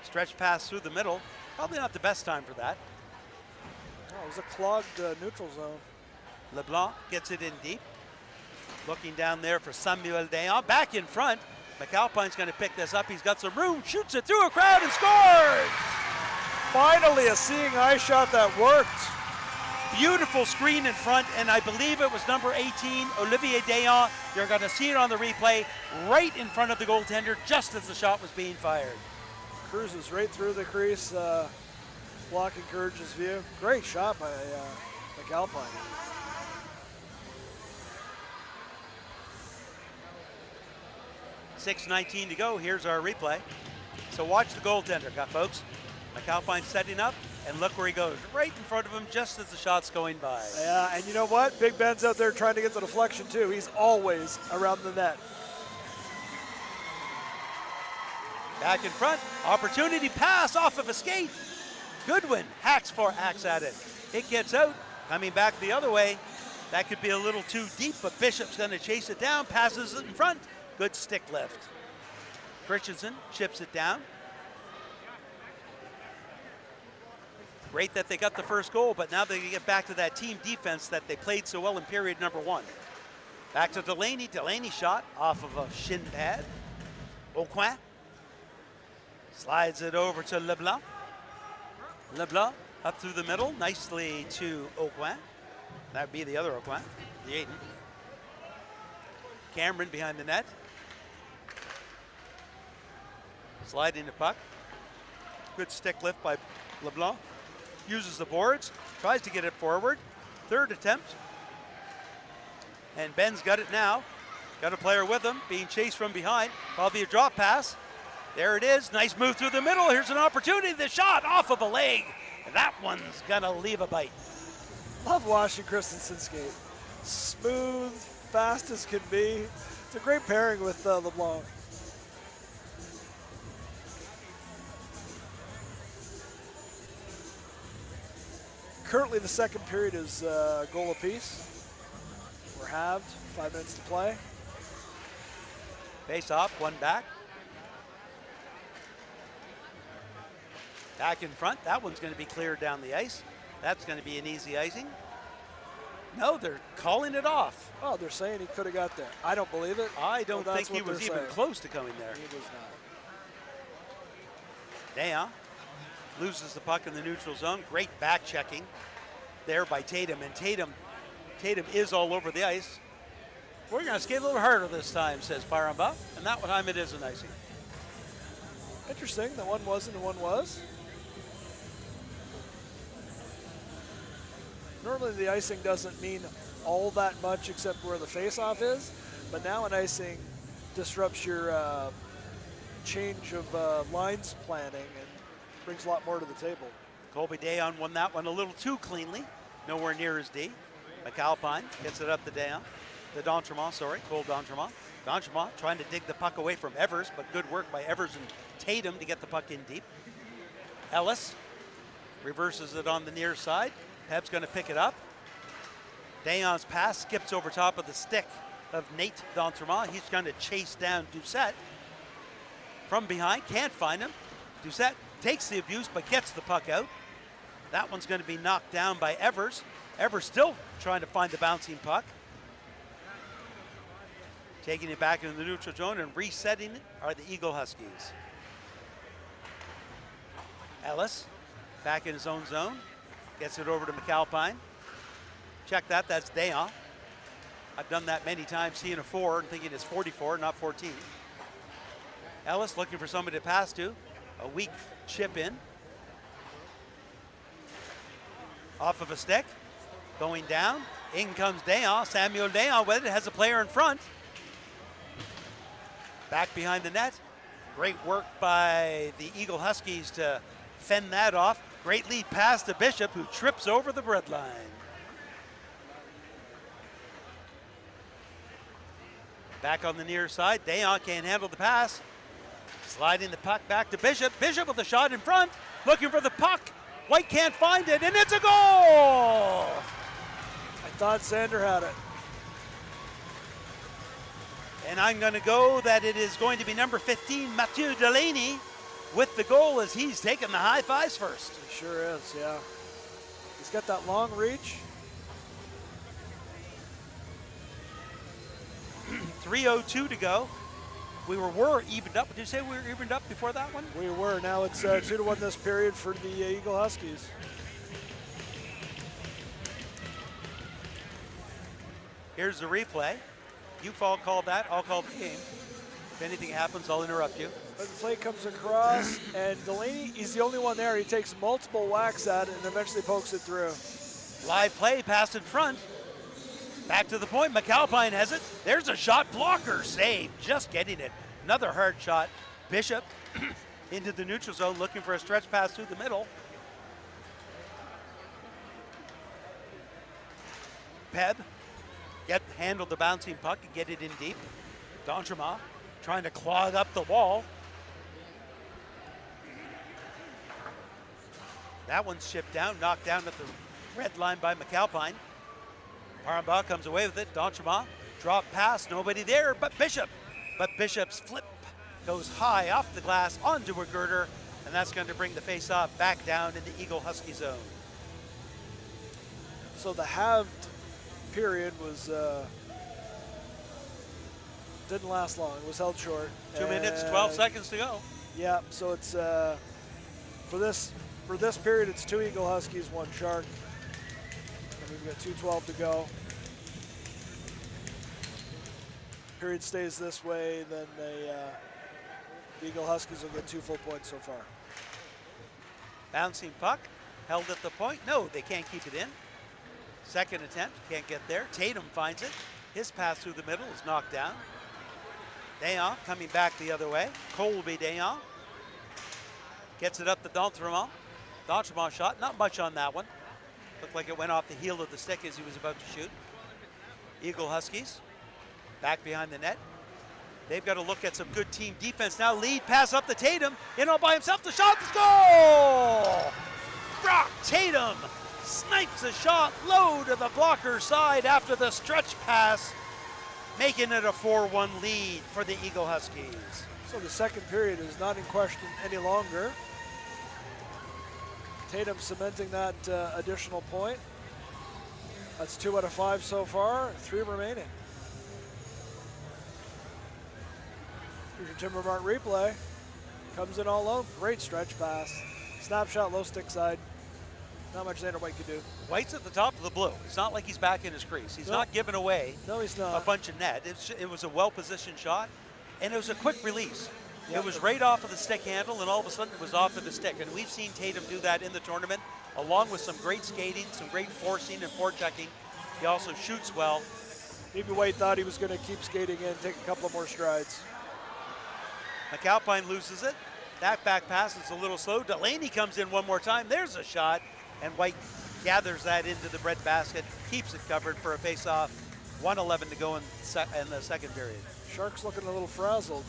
Stretch pass through the middle. Probably not the best time for that. Oh, it was a clogged neutral zone. LeBlanc gets it in deep. Looking down there for Samuel Dayon. Back in front. McAlpine's going to pick this up. He's got some room, shoots it through a crowd and scores! Finally, a seeing eye shot that worked. Beautiful screen in front, and I believe it was number 18, Olivier Dayan. You're going to see it on the replay right in front of the goaltender just as the shot was being fired. Cruises right through the crease, blocking Courage's view. Great shot by McAlpine. .6:19 to go. Here's our replay. So watch the goaltender, folks. McAlpine setting up, and look where he goes. Right in front of him just as the shot's going by. Yeah, and you know what? Big Ben's out there trying to get the deflection too. He's always around the net. Back in front, opportunity pass off of a skate. Goodwin hacks at it. It gets out, coming back the other way. That could be a little too deep, but Bishop's going to chase it down, passes it in front. Good stick lift. Christensen chips it down. Great that they got the first goal, but now they get back to that team defense that they played so well in period number 1. Back to Delaney. Delaney shot off of a shin pad. Aucoin slides it over to LeBlanc. LeBlanc up through the middle, nicely to Aucoin. That would be the other Aucoin, the Aiden. Cameron behind the net. Sliding the puck. Good stick lift by LeBlanc. Uses the boards, tries to get it forward. Third attempt. And Ben's got it now. Got a player with him, being chased from behind. Probably a drop pass. There it is, nice move through the middle. Here's an opportunity, the shot off of a leg. And that one's gonna leave a bite. Love watching Christensen skate. Smooth, fast as can be. It's a great pairing with LeBlanc. Currently, the second period is goal apiece. We're halved, 5 minutes to play. Face off, one back. Back in front, that one's going to be cleared down the ice. That's going to be an easy icing. No, they're calling it off. Oh, they're saying he could have got there. I don't believe it. I don't think he was even close to coming there. He was not. Dayan loses the puck in the neutral zone. Great back checking there by Tatum, and Tatum is all over the ice. We're going to skate a little harder this time, says Paramba, and that time it is an icing. Interesting, that one wasn't and one was. Normally the icing doesn't mean all that much except where the face-off is, but now an icing disrupts your change of lines planning and brings a lot more to the table. Colby Dayan won that one a little too cleanly. Nowhere near his D. McAlpine gets it up to Dayan. Cole D'Entremont. D'Entremont trying to dig the puck away from Evers, but good work by Evers and Tatum to get the puck in deep. Ellis reverses it on the near side. PEB's going to pick it up. Dayan's pass skips over top of the stick of Nate D'Entremont. He's going to chase down Doucette. From behind, can't find him. Doucette takes the abuse, but gets the puck out. That one's going to be knocked down by Evers. Evers still trying to find the bouncing puck. Taking it back into the neutral zone and resetting it are the Eagle Huskies. Ellis back in his own zone. Gets it over to McAlpine. Check that, that's Dayan. I've done that many times, seeing a 4 and thinking it's 44, not 14. Ellis looking for somebody to pass to. A weak chip in. Off of a stick. Going down. In comes Dayan. Samuel Dayan with it. Has a player in front. Back behind the net. Great work by the Eagle Huskies to fend that off. Great lead pass to Bishop, who trips over the breadline. Back on the near side. Dayan can't handle the pass. Sliding the puck back to Bishop. Bishop with a shot in front. Looking for the puck. White can't find it, and it's a goal! I thought Sander had it. And I'm going to go that it is going to be number 15, Mathieu Delaney, with the goal as he's taking the high fives first. He sure is, yeah. He's got that long reach. 3:02 to go. We were evened up. Did you say we were evened up before that one? We were. Now it's 2-1 this period for the Eagle Huskies. Here's the replay. You call that. I'll call the game. If anything happens, I'll interrupt you. But the play comes across, and Delaney, he's the only one there. He takes multiple whacks at it and eventually pokes it through. Live play, pass in front. Back to the point. McAlpine has it. There's a shot blocker save. Just getting it. Another hard shot. Bishop into the neutral zone looking for a stretch pass through the middle. PEB handled the bouncing puck and get it in deep. D'Entremont trying to clog up the wall. That one's shipped down, knocked down at the red line by McAlpine. Paramba comes away with it. D'Entremont, drop pass, nobody there but Bishop. But Bishop's flip goes high off the glass onto a girder, and that's going to bring the face-off back down in the Eagle Husky zone. So the halved period was didn't last long. It was held short. 2 minutes, 12 seconds to go. Yeah, so it's for this period, it's 2 Eagle Huskies, 1 Shark. And we've got 2:12 to go. Period stays this way, then the Eagle Huskies will get 2 full points so far. Bouncing puck, held at the point. No, they can't keep it in. Second attempt, can't get there. Tatum finds it. His pass through the middle is knocked down. Dayon coming back the other way. Colby Dayon gets it up to D'Entremont. D'Entremont shot, not much on that one. Looked like it went off the heel of the stick as he was about to shoot. Eagle Huskies back behind the net. They've got to look at some good team defense now. Lead pass up to Tatum. In all by himself, the shot, the goal! Brock Tatum snipes a shot low to the blocker side after the stretch pass, making it a 4-1 lead for the Eagle Huskies. So the second period is not in question any longer. Tatum cementing that additional point. That's 2 out of 5 so far, 3 remaining. Here's your Timber Mart replay. Comes in all low, great stretch pass. Snapshot, low stick side. Not much Xander White could do. White's at the top of the blue. It's not like he's back in his crease. He's not giving away he's not. a bunch of net. It was a well-positioned shot, and it was a quick release. Yep. It was right off of the stick handle, and all of a sudden it was off of the stick. And we've seen Tatum do that in the tournament, along with some great skating, some great forcing and forechecking. He also shoots well. Maybe White thought he was going to keep skating in, take a couple more strides. McAlpine loses it. That back pass is a little slow. Delaney comes in one more time. There's a shot. And White gathers that into the bread basket, keeps it covered for a face-off. 1:11 to go in the second period. Sharks looking a little frazzled.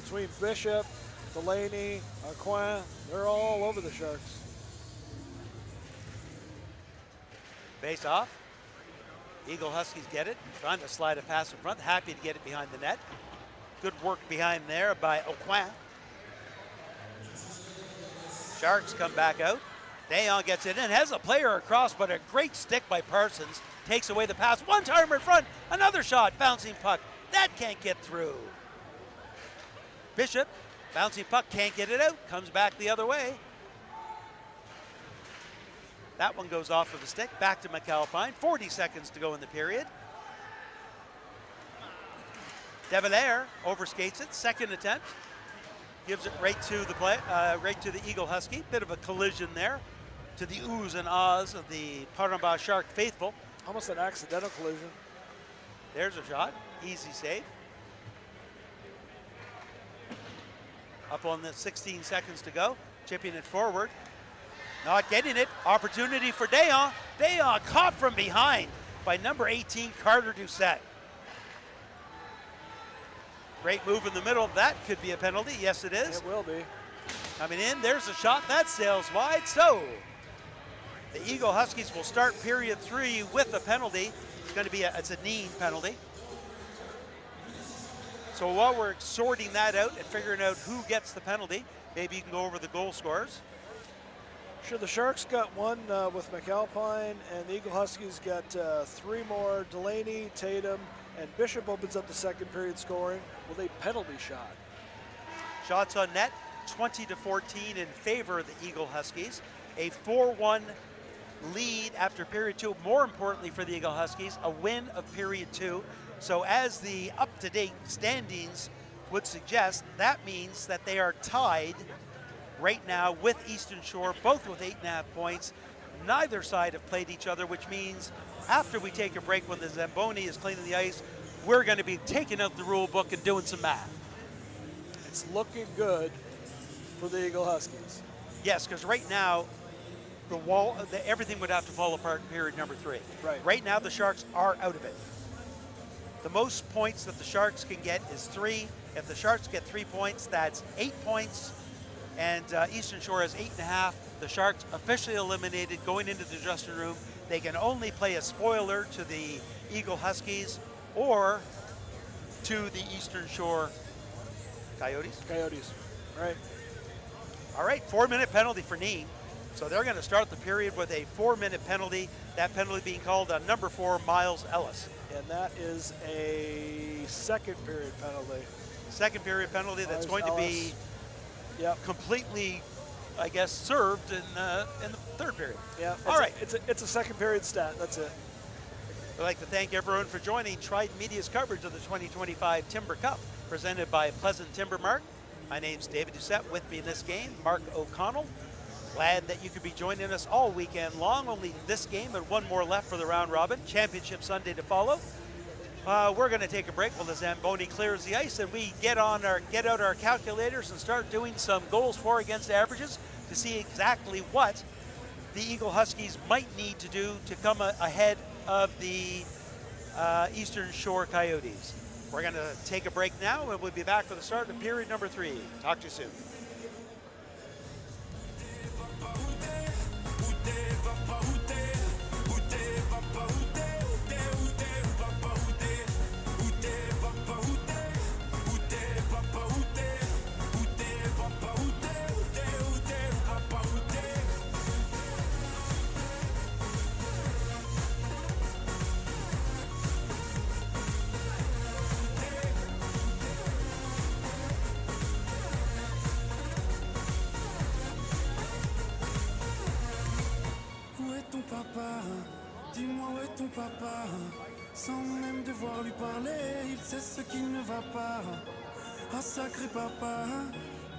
Between Bishop, Delaney, Aquin, they're all over the Sharks. Face-off. Eagle Huskies get it, trying to slide a pass in front, happy to get it behind the net. Good work behind there by Aquin. Sharks come back out. Dayon gets it in, has a player across, but a great stick by Parsons. Takes away the pass, one-timer in front, another shot, bouncing puck. That can't get through. Bishop, bouncing puck, can't get it out, comes back the other way. That one goes off of the stick, back to McAlpine. 40 seconds to go in the period. Devilaire overskates it, second attempt. Gives it right to the Eagle Husky. Bit of a collision there to the oohs and ahs of the Paramba Shark faithful. Almost an accidental collision. There's a shot, easy save. Up on the 16 seconds to go, chipping it forward. Not getting it, opportunity for Dayon. Dayon caught from behind by number 18, Carter Doucette. Great move in the middle. That could be a penalty. Yes, it is. It will be. Coming in, there's a shot. That sails wide. So the Eagle Huskies will start period 3 with a penalty. It's going to be it's a knee penalty. So while we're sorting that out and figuring out who gets the penalty, maybe you can go over the goal scorers. Sure, the Sharks got one with McAlpine, and the Eagle Huskies got 3 more. Delaney, Tatum, And Bishop opens up the second period scoring with a penalty shot. Shots on net, 20-14 in favor of the Eagle Huskies. A 4-1 lead after period 2. More importantly for the Eagle Huskies, a win of period 2. So as the up-to-date standings would suggest, that means that they are tied right now with Eastern Shore, both with 8.5 points. Neither side have played each other, which means after we take a break when the Zamboni is cleaning the ice, we're going to be taking out the rule book and doing some math. It's looking good for the Eagle Huskies. Yes, because right now, everything would have to fall apart in period number 3. Right. Right now, the Sharks are out of it. The most points that the Sharks can get is 3. If the Sharks get 3 points, that's 8 points. And Eastern Shore has 8.5. The Sharks officially eliminated going into the dressing room. They can only play a spoiler to the Eagle Huskies or to the Eastern Shore Coyotes. Coyotes, right. All right, 4-minute penalty for Neem. So they're going to start the period with a 4-minute penalty. That penalty being called on number 4, Miles Ellis. And that is a second period penalty. Second period penalty that's Miles going Ellis. to be Yep. completely, I guess, served in the third period. Yeah. All right. It's a second period stat. That's it. I'd like to thank everyone for joining Trident Media's coverage of the 2025 Timber Cup, presented by Pleasant Timber Mart. My name's David Doucette. With me in this game, Mark O'Connell. Glad that you could be joining us all weekend long. Only this game and one more left for the round robin. Championship Sunday to follow. We're going to take a break while the Zamboni clears the ice, and we get out our calculators and start doing some goals for against averages to see exactly what the Eagle Huskies might need to do to come ahead of the Eastern Shore Coyotes. We're going to take a break now, and we'll be back for the start of period number 3. Talk to you soon. Dis-moi où est ton papa, sans même devoir lui parler, il sait ce qui ne va pas. Ah sacré papa,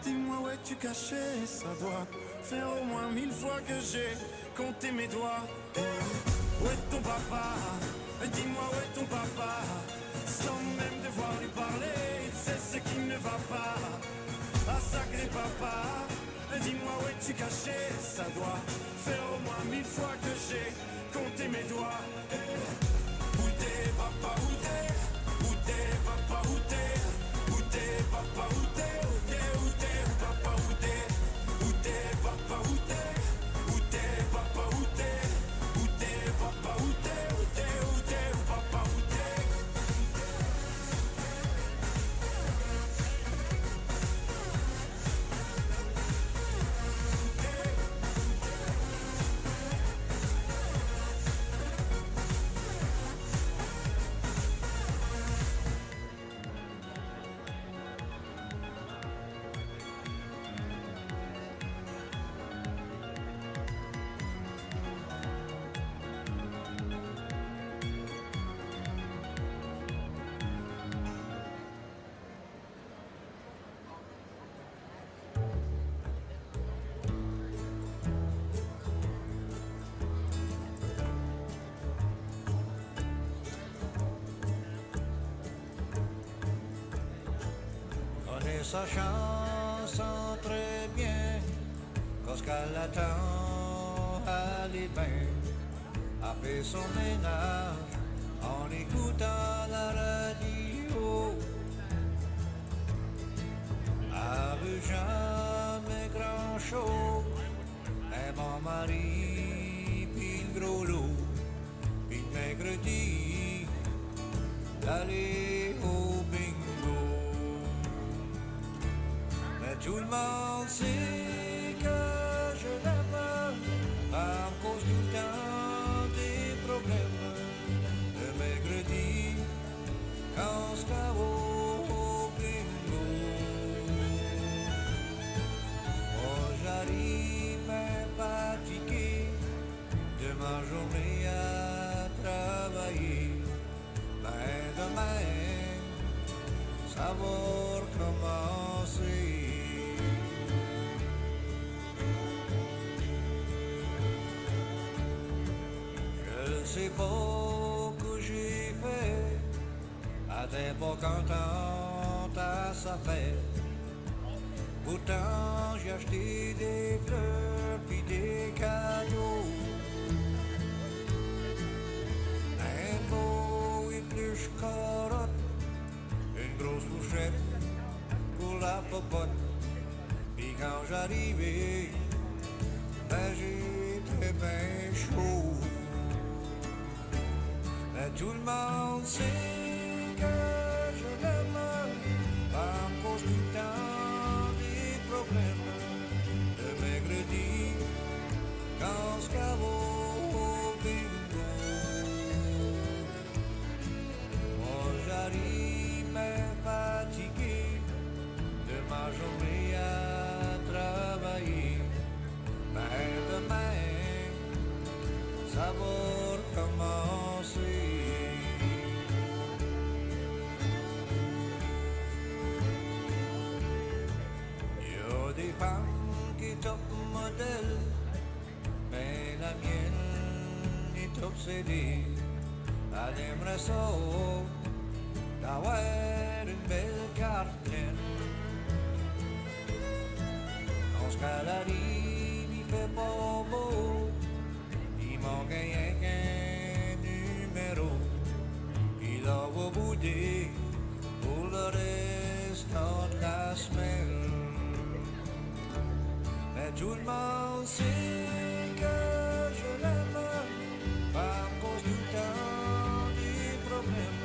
dis-moi où es-tu caché, ça doit faire au moins 1000 fois que j'ai compté mes doigts. Où est ton papa, dis-moi où est ton papa, sans même devoir lui parler, il sait ce qui ne va pas. Ah sacré papa, dis-moi où es-tu caché, ça doit faire au moins 1000 fois que j'ai compté mes doigts. Où t'es papa, où t'es? Où t'es papa, où t'es? Où t'es papa, où t'es? Où t'es, où t'es, papa, où t'es? Où t'es papa, où t'es? Où t'es papa, où t'es? Où t'es papa, où t'es? Où t'es, papa, où t'es? Sa chanson très bien, parce qu'elle attend à l'hiver, a fait son ménage en écoutant la radio. Elle veut jamais grand chose, un bon mari, puis le gros lot, puis le mercredi, d'aller au bingo. Tout le monde sait que je l'aime à cause tout le temps des problèmes. Le mercredi, recommencer. Je sais pas que j'ai fait, atteint pas qu'un temps à sa fête. Pourtant j'ai acheté des fleurs puis des cadeaux. Un pot, une pluche carotte, une grosse fourchette pour la popote. Puis quand j'arrivais, ben j'étais ben chaud. Mais tout le monde sait que je l'aime, pas me pose tout le temps des problèmes. Le mercredi, quand ce caveau au bingo, moi j'arrive mais fatigué de ma journée à travailler. Mais demain, ça va recommencer. Des femmes qui top modèle, mais la mienne est obsédée. Elle aimerait ça d'avoir une belle carte pleine. Quand ce qu'elle arrive, il fait pas beau, il manque rien qu'un numéro. Il la va bouder pour le restant de la semaine. Mais tout le monde sait que je l'aime, pas à cause du temps des problèmes.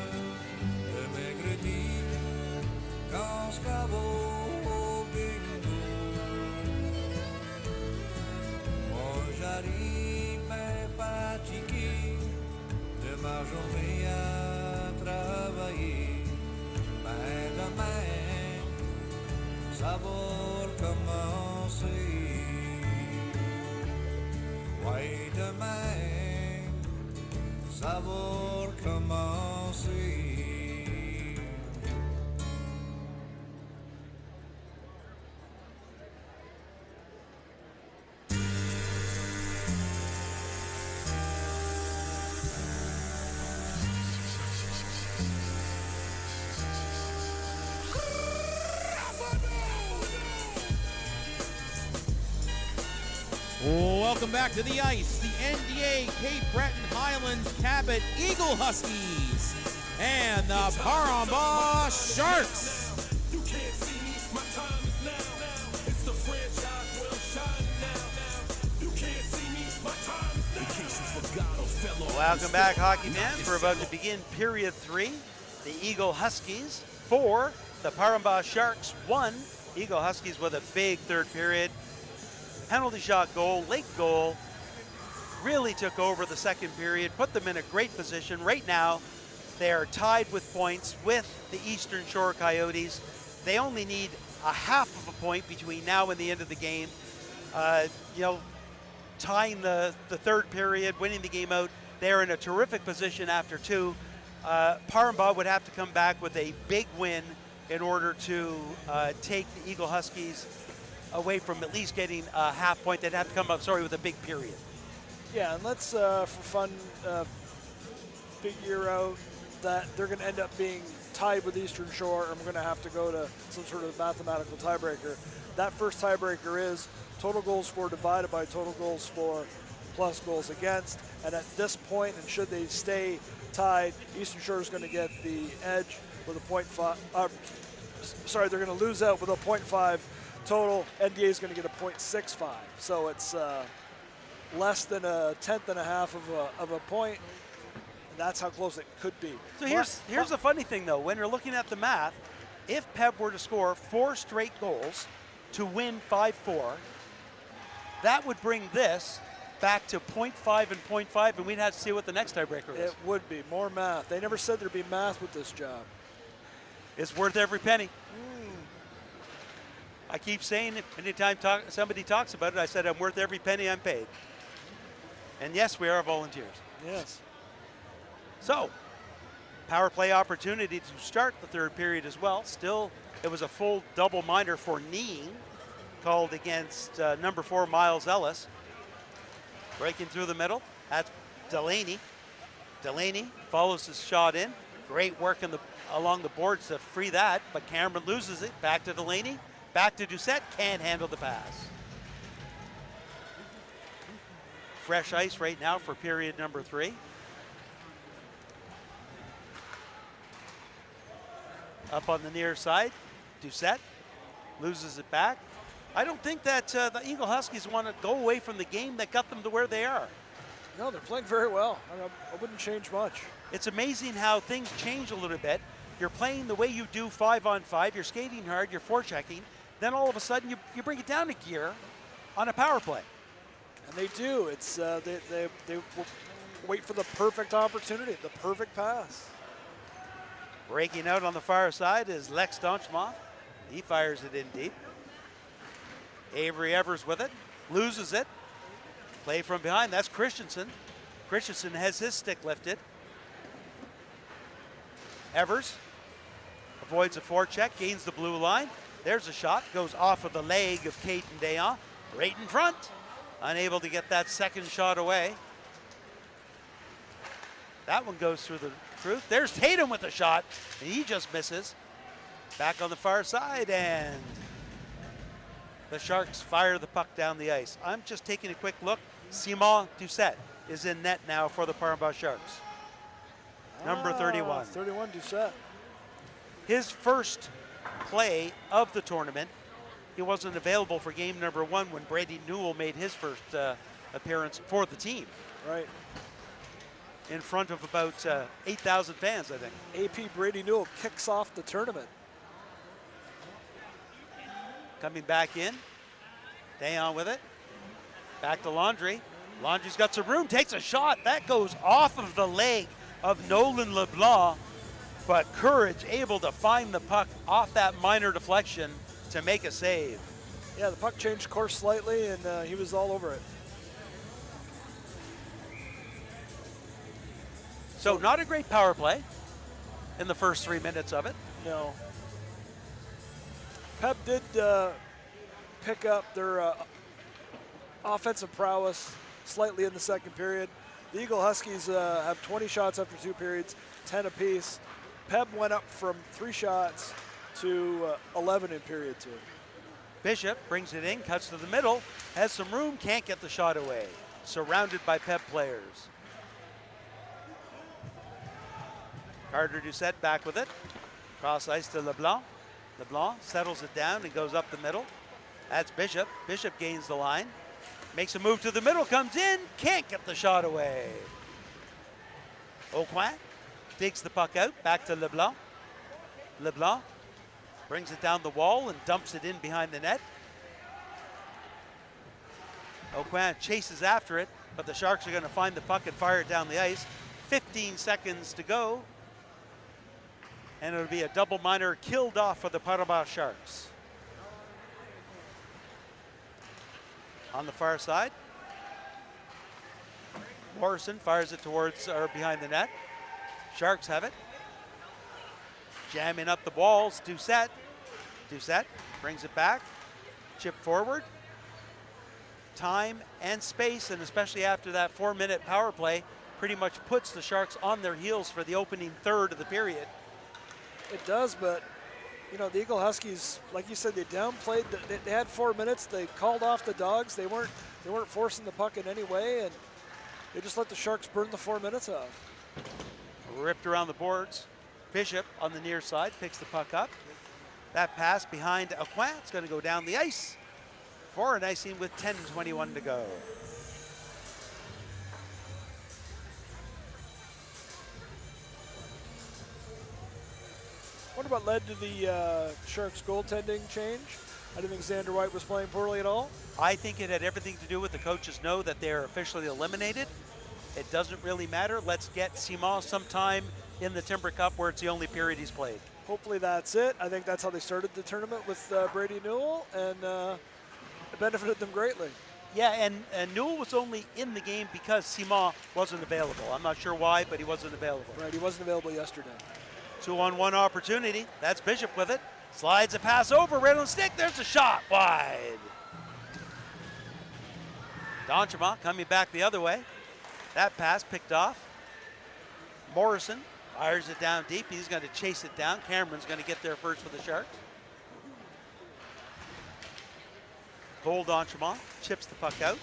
Le mercredi, quand ce caveau au bingo, moi j'arrive mais fatigué de ma journée à travailler. Mais demain, ça va recommencer. Ouais, demain, ça va recommencer. Welcome back to the ice, the NDA Cape Breton Highlands Cabot Eagle Huskies and the Paramba Sharks. You can't see me, my time is now. It's the franchise, will shine now. You can't see me, my time is now. In case you forgot or fell off. Welcome back, hockey fans. We're about to begin period 3. The Eagle Huskies 4, the Paramba Sharks 1. Eagle Huskies with a big third period. Penalty shot goal, late goal, really took over the second period, put them in a great position. Right now, they are tied with points with the Eastern Shore Coyotes. They only need a half of a point between now and the end of the game. Tying the third period, winning the game out. They're in a terrific position after 2. Paramba would have to come back with a big win in order to take the Eagle Huskies away from at least getting a half point. They'd have to come up, with a big period. Yeah, and let's, for fun, figure out that they're going to end up being tied with Eastern Shore, and we're going to have to go to some sort of mathematical tiebreaker. That first tiebreaker is total goals for divided by total goals for plus goals against. And at this point, and should they stay tied, Eastern Shore is going to get the edge with a 0.5. They're going to lose out with a 0.5 total. NDA is going to get a 0.65. So it's less than a tenth and a half of a point. And that's how close it could be. So here's the funny thing, though. When you're looking at the math, if PEB were to score 4 straight goals to win 5-4, that would bring this back to 0.5 and 0.5, and we'd have to see what the next tiebreaker is. It would be more math. They never said there'd be math with this job. It's worth every penny. I keep saying it anytime somebody talks about it. I said I'm worth every penny I'm paid. And yes, we are volunteers. Yes. So, power play opportunity to start the third period as well. Still It was a full double minor for kneeing, called against number 4 Miles Ellis. Breaking through the middle, that's Delaney. Delaney follows his shot in. Great work along the boards to free that, but Cameron loses it. Back to Delaney, back to Doucette, can't handle the pass. Fresh ice right now for period number 3. Up on the near side, Doucette loses it back. I don't think that the Eagle Huskies want to go away from the game that got them to where they are. No, they're playing very well. I wouldn't change much. It's amazing how things change a little bit. You're playing the way you do 5-on-5, you're skating hard, you're forechecking, then all of a sudden you bring it down a gear on a power play. And they do. It's they will wait for the perfect opportunity, the perfect pass. Breaking out on the far side is Lex Donchmoff. He fires it in deep. Avery Evers with it, loses it. Play from behind, that's Christensen. Christensen has his stick lifted. Evers avoids a forecheck, gains the blue line. There's a shot, goes off of the leg of Caden Dayon, right in front. Unable to get that second shot away. That one goes through the truth. There's Tatum with a shot, and he just misses. Back on the far side, and the Sharks fire the puck down the ice. I'm just taking a quick look. Simon Doucette is in net now for the Parma Sharks. Number 31. 31, Doucette. His first play of the tournament, he wasn't available for game number 1 when Brady Newell made his first appearance for the team. Right. In front of about 8,000 fans, I think. AP Brady Newell kicks off the tournament. Coming back in, Dayon with it. Back to Laundry. Laundry's got some room, takes a shot. That goes off of the leg of Nolan LeBlanc, but Courage able to find the puck off that minor deflection to make a save. Yeah, the puck changed course slightly, and he was all over it. So not a great power play in the first 3 minutes of it. No. PEB did pick up their offensive prowess slightly in the second period. The Eagle Huskies have 20 shots after 2 periods, 10 apiece. PEB went up from 3 shots to 11 in period 2. Bishop brings it in, cuts to the middle, has some room, can't get the shot away. Surrounded by PEB players. Carter Doucette back with it. Cross ice to LeBlanc. LeBlanc settles it down and goes up the middle. That's Bishop. Bishop gains the line. Makes a move to the middle, comes in, can't get the shot away. Aucoin digs the puck out, back to LeBlanc. LeBlanc brings it down the wall and dumps it in behind the net. Aucoin chases after it, but the Sharks are going to find the puck and fire it down the ice. 15 seconds to go. And it'll be a double minor killed off for the Parma Sharks. On the far side, Morrison fires it towards or behind the net. Sharks have it. Jamming up the walls, Doucette. Doucette brings it back, chip forward. Time and space, and especially after that 4-minute power play, pretty much puts the Sharks on their heels for the opening third of the period. It does, but you know, the Eagle Huskies, like you said, they downplayed. They had 4 minutes. They called off the Dogs. They weren't forcing the puck in any way, and they just let the Sharks burn the 4 minutes off. Ripped around the boards. Bishop on the near side picks the puck up. That pass behind Aucoin. It's going to go down the ice for an icing with 10:21 to go. Wonder what led to the Sharks goaltending change. I didn't think Xander White was playing poorly at all. I think it had everything to do with the coaches know that they're officially eliminated. It doesn't really matter. Let's get Simon sometime in the Timber Cup where it's the only period he's played. Hopefully that's it. I think that's how they started the tournament with Brady Newell, and it benefited them greatly. Yeah, and Newell was only in the game because Simon wasn't available. I'm not sure why, but he wasn't available. Right, he wasn't available yesterday. 2-on-1 opportunity. That's Bishop with it. Slides a pass over, right on the stick. There's a shot wide. D'Entremont coming back the other way. That pass picked off. Morrison fires it down deep. He's going to chase it down. Cameron's going to get there first for the Sharks. Cole D'Entremont chips the puck out.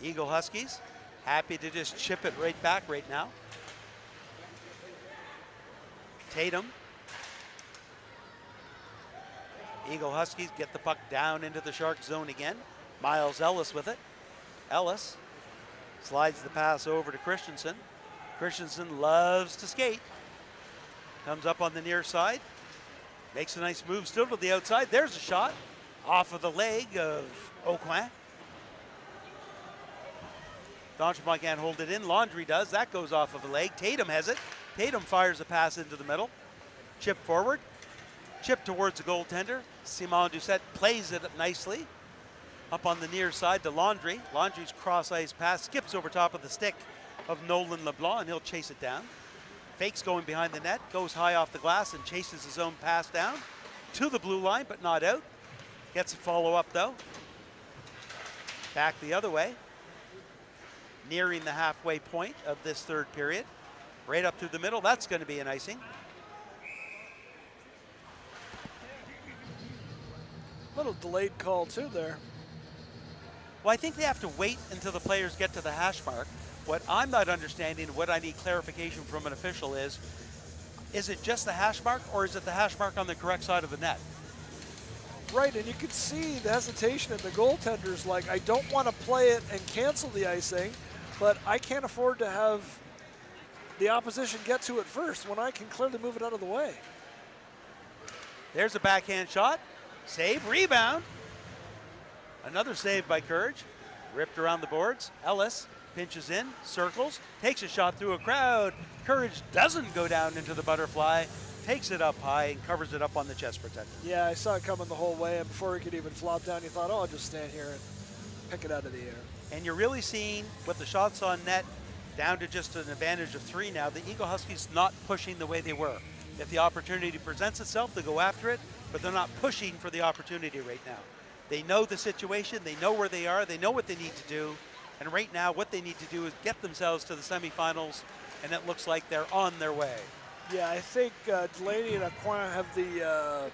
Eagle Huskies happy to just chip it right back right now. Tatum. Eagle Huskies get the puck down into the Shark zone again. Miles Ellis with it. Ellis slides the pass over to Christensen. Christensen loves to skate. Comes up on the near side. Makes a nice move still to the outside. There's a shot off of the leg of Aucoin. D'Entremont can't hold it in. Laundry does. That goes off of the leg. Tatum has it. Tatum fires a pass into the middle. Chip forward. Chip towards the goaltender. Simon Doucette plays it nicely. Up on the near side to Laundry. Laundry's cross-ice pass skips over top of the stick of Nolan LeBlanc, and he'll chase it down. Fakes going behind the net, goes high off the glass and chases his own pass down to the blue line, but not out. Gets a follow-up, though. Back the other way. Nearing the halfway point of this third period. Right up through the middle. That's going to be an icing. Little delayed call, too, there. Well, I think they have to wait until the players get to the hash mark. What I'm not understanding, what I need clarification from an official is it just the hash mark, or is it the hash mark on the correct side of the net? Right, and you can see the hesitation in the goaltender's like, I don't want to play it and cancel the icing, but I can't afford to have the opposition get to it first when I can clearly move it out of the way. There's a backhand shot. Save, rebound. Another save by Courage. Ripped around the boards. Ellis pinches in, circles, takes a shot through a crowd. Courage doesn't go down into the butterfly, takes it up high and covers it up on the chest protector. Yeah, I saw it coming the whole way, and before he could even flop down, you thought, oh, I'll just stand here and pick it out of the air. And you're really seeing, with the shots on net down to just an advantage of 3 now, the Eagle Huskies not pushing the way they were. If the opportunity presents itself, they go after it, but they're not pushing for the opportunity right now. They know the situation, they know where they are, they know what they need to do, and right now what they need to do is get themselves to the semifinals, and it looks like they're on their way. Yeah, I think Delaney and Aucoin have the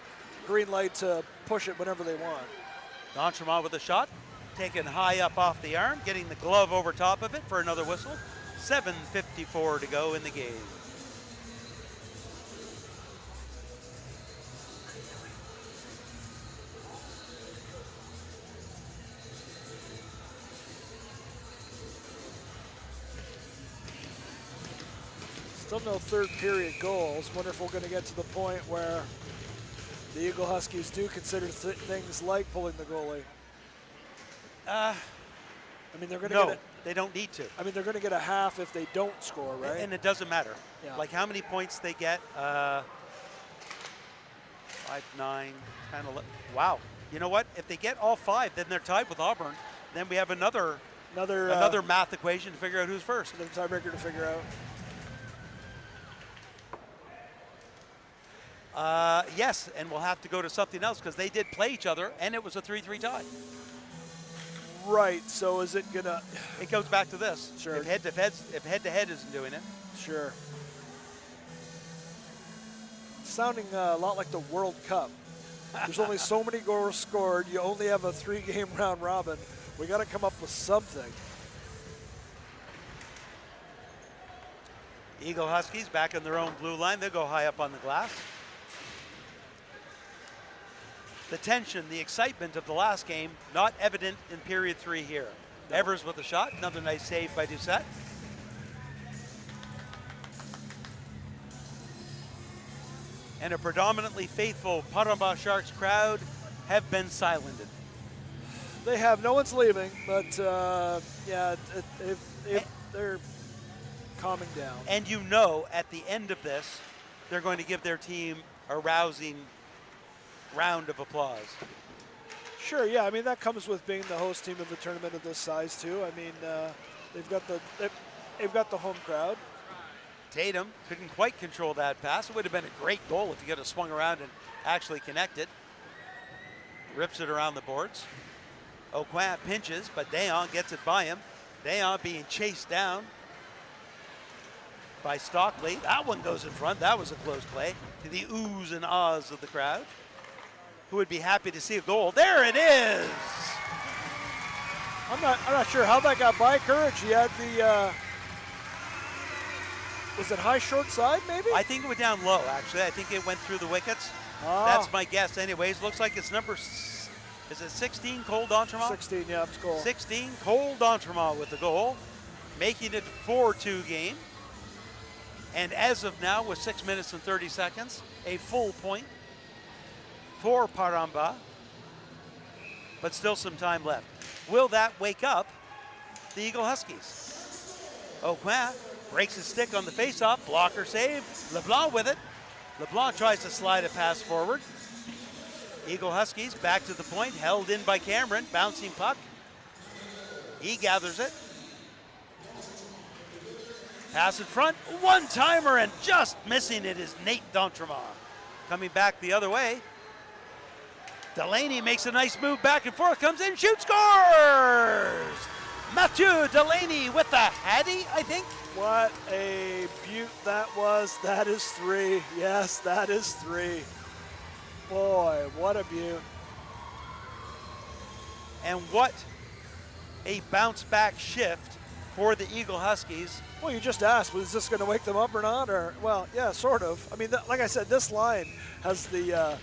green light to push it whenever they want. D'Entremont with a shot, taken high up off the arm, getting the glove over top of it for another whistle. 7:54 to go in the game. Still no third period goals. Wonder if we're going to get to the point where the Eagle Huskies do consider things like pulling the goalie. I mean, they're going to get it. They don't need to. I mean, they're going to get a half if they don't score, right? And it doesn't matter. Yeah. Like how many points they get. 5, 9, 10, 11. Wow. You know what? If they get all 5, then they're tied with Auburn. Then we have another math equation to figure out who's first. Another tiebreaker to figure out. Yes, and we'll have to go to something else because they did play each other, and it was a 3-3 tie. Right. So is it gonna? It goes back to this. Sure. If head-to-head isn't doing it. Sure. Sounding a lot like the World Cup. There's only so many goals scored. You only have a 3-game round robin. We got to come up with something. Eagle Huskies back in their own blue line. They'll go high up on the glass. The tension, the excitement of the last game, not evident in period 3 here. No. Evers with a shot, another nice save by Doucette. And a predominantly faithful Paramba Sharks crowd have been silenced. They have. No one's leaving, but yeah, they're calming down. And you know, at the end of this, they're going to give their team a rousing round of applause. Sure, yeah. I mean, that comes with being the host team of a tournament of this size too. I mean, they've got the home crowd. Tatum couldn't quite control that pass. It would have been a great goal if he could have swung around and actually connected. Rips it around the boards. Aucoin pinches, but Dayon gets it by him. Dayon being chased down by Stockley. That one goes in front. That was a close play to the oohs and ahs of the crowd, who would be happy to see a goal. There it is. I'm not sure how that got by Courage. He had the was it high short side maybe? I think it went down low actually. I think it went through the wickets. That's my guess anyways. Looks like it's is it 16 Cole D'Entremont? 16, yeah, it's goal. 16 Cole D'Entremont with the goal, making it 4-2 game. And as of now, with 6 minutes and 30 seconds, a full point for Paramba, but still some time left. Will that wake up the Eagle Huskies? Aucoin breaks his stick on the faceoff, blocker save, LeBlanc with it. LeBlanc tries to slide a pass forward. Eagle Huskies back to the point, held in by Cameron, bouncing puck. He gathers it. Pass in front, one-timer, and just missing it is Nate D'Entremont. Coming back the other way. Delaney makes a nice move back and forth, comes in, shoots, scores! Mathieu Delaney with the Hattie, I think. What a beaut that was. That is 3. Yes, that is 3. Boy, what a beaut. And what a bounce back shift for the Eagle Huskies. Well, you just asked, was this going to wake them up or not? Or, well, yeah, sort of. I mean, like I said, this line has the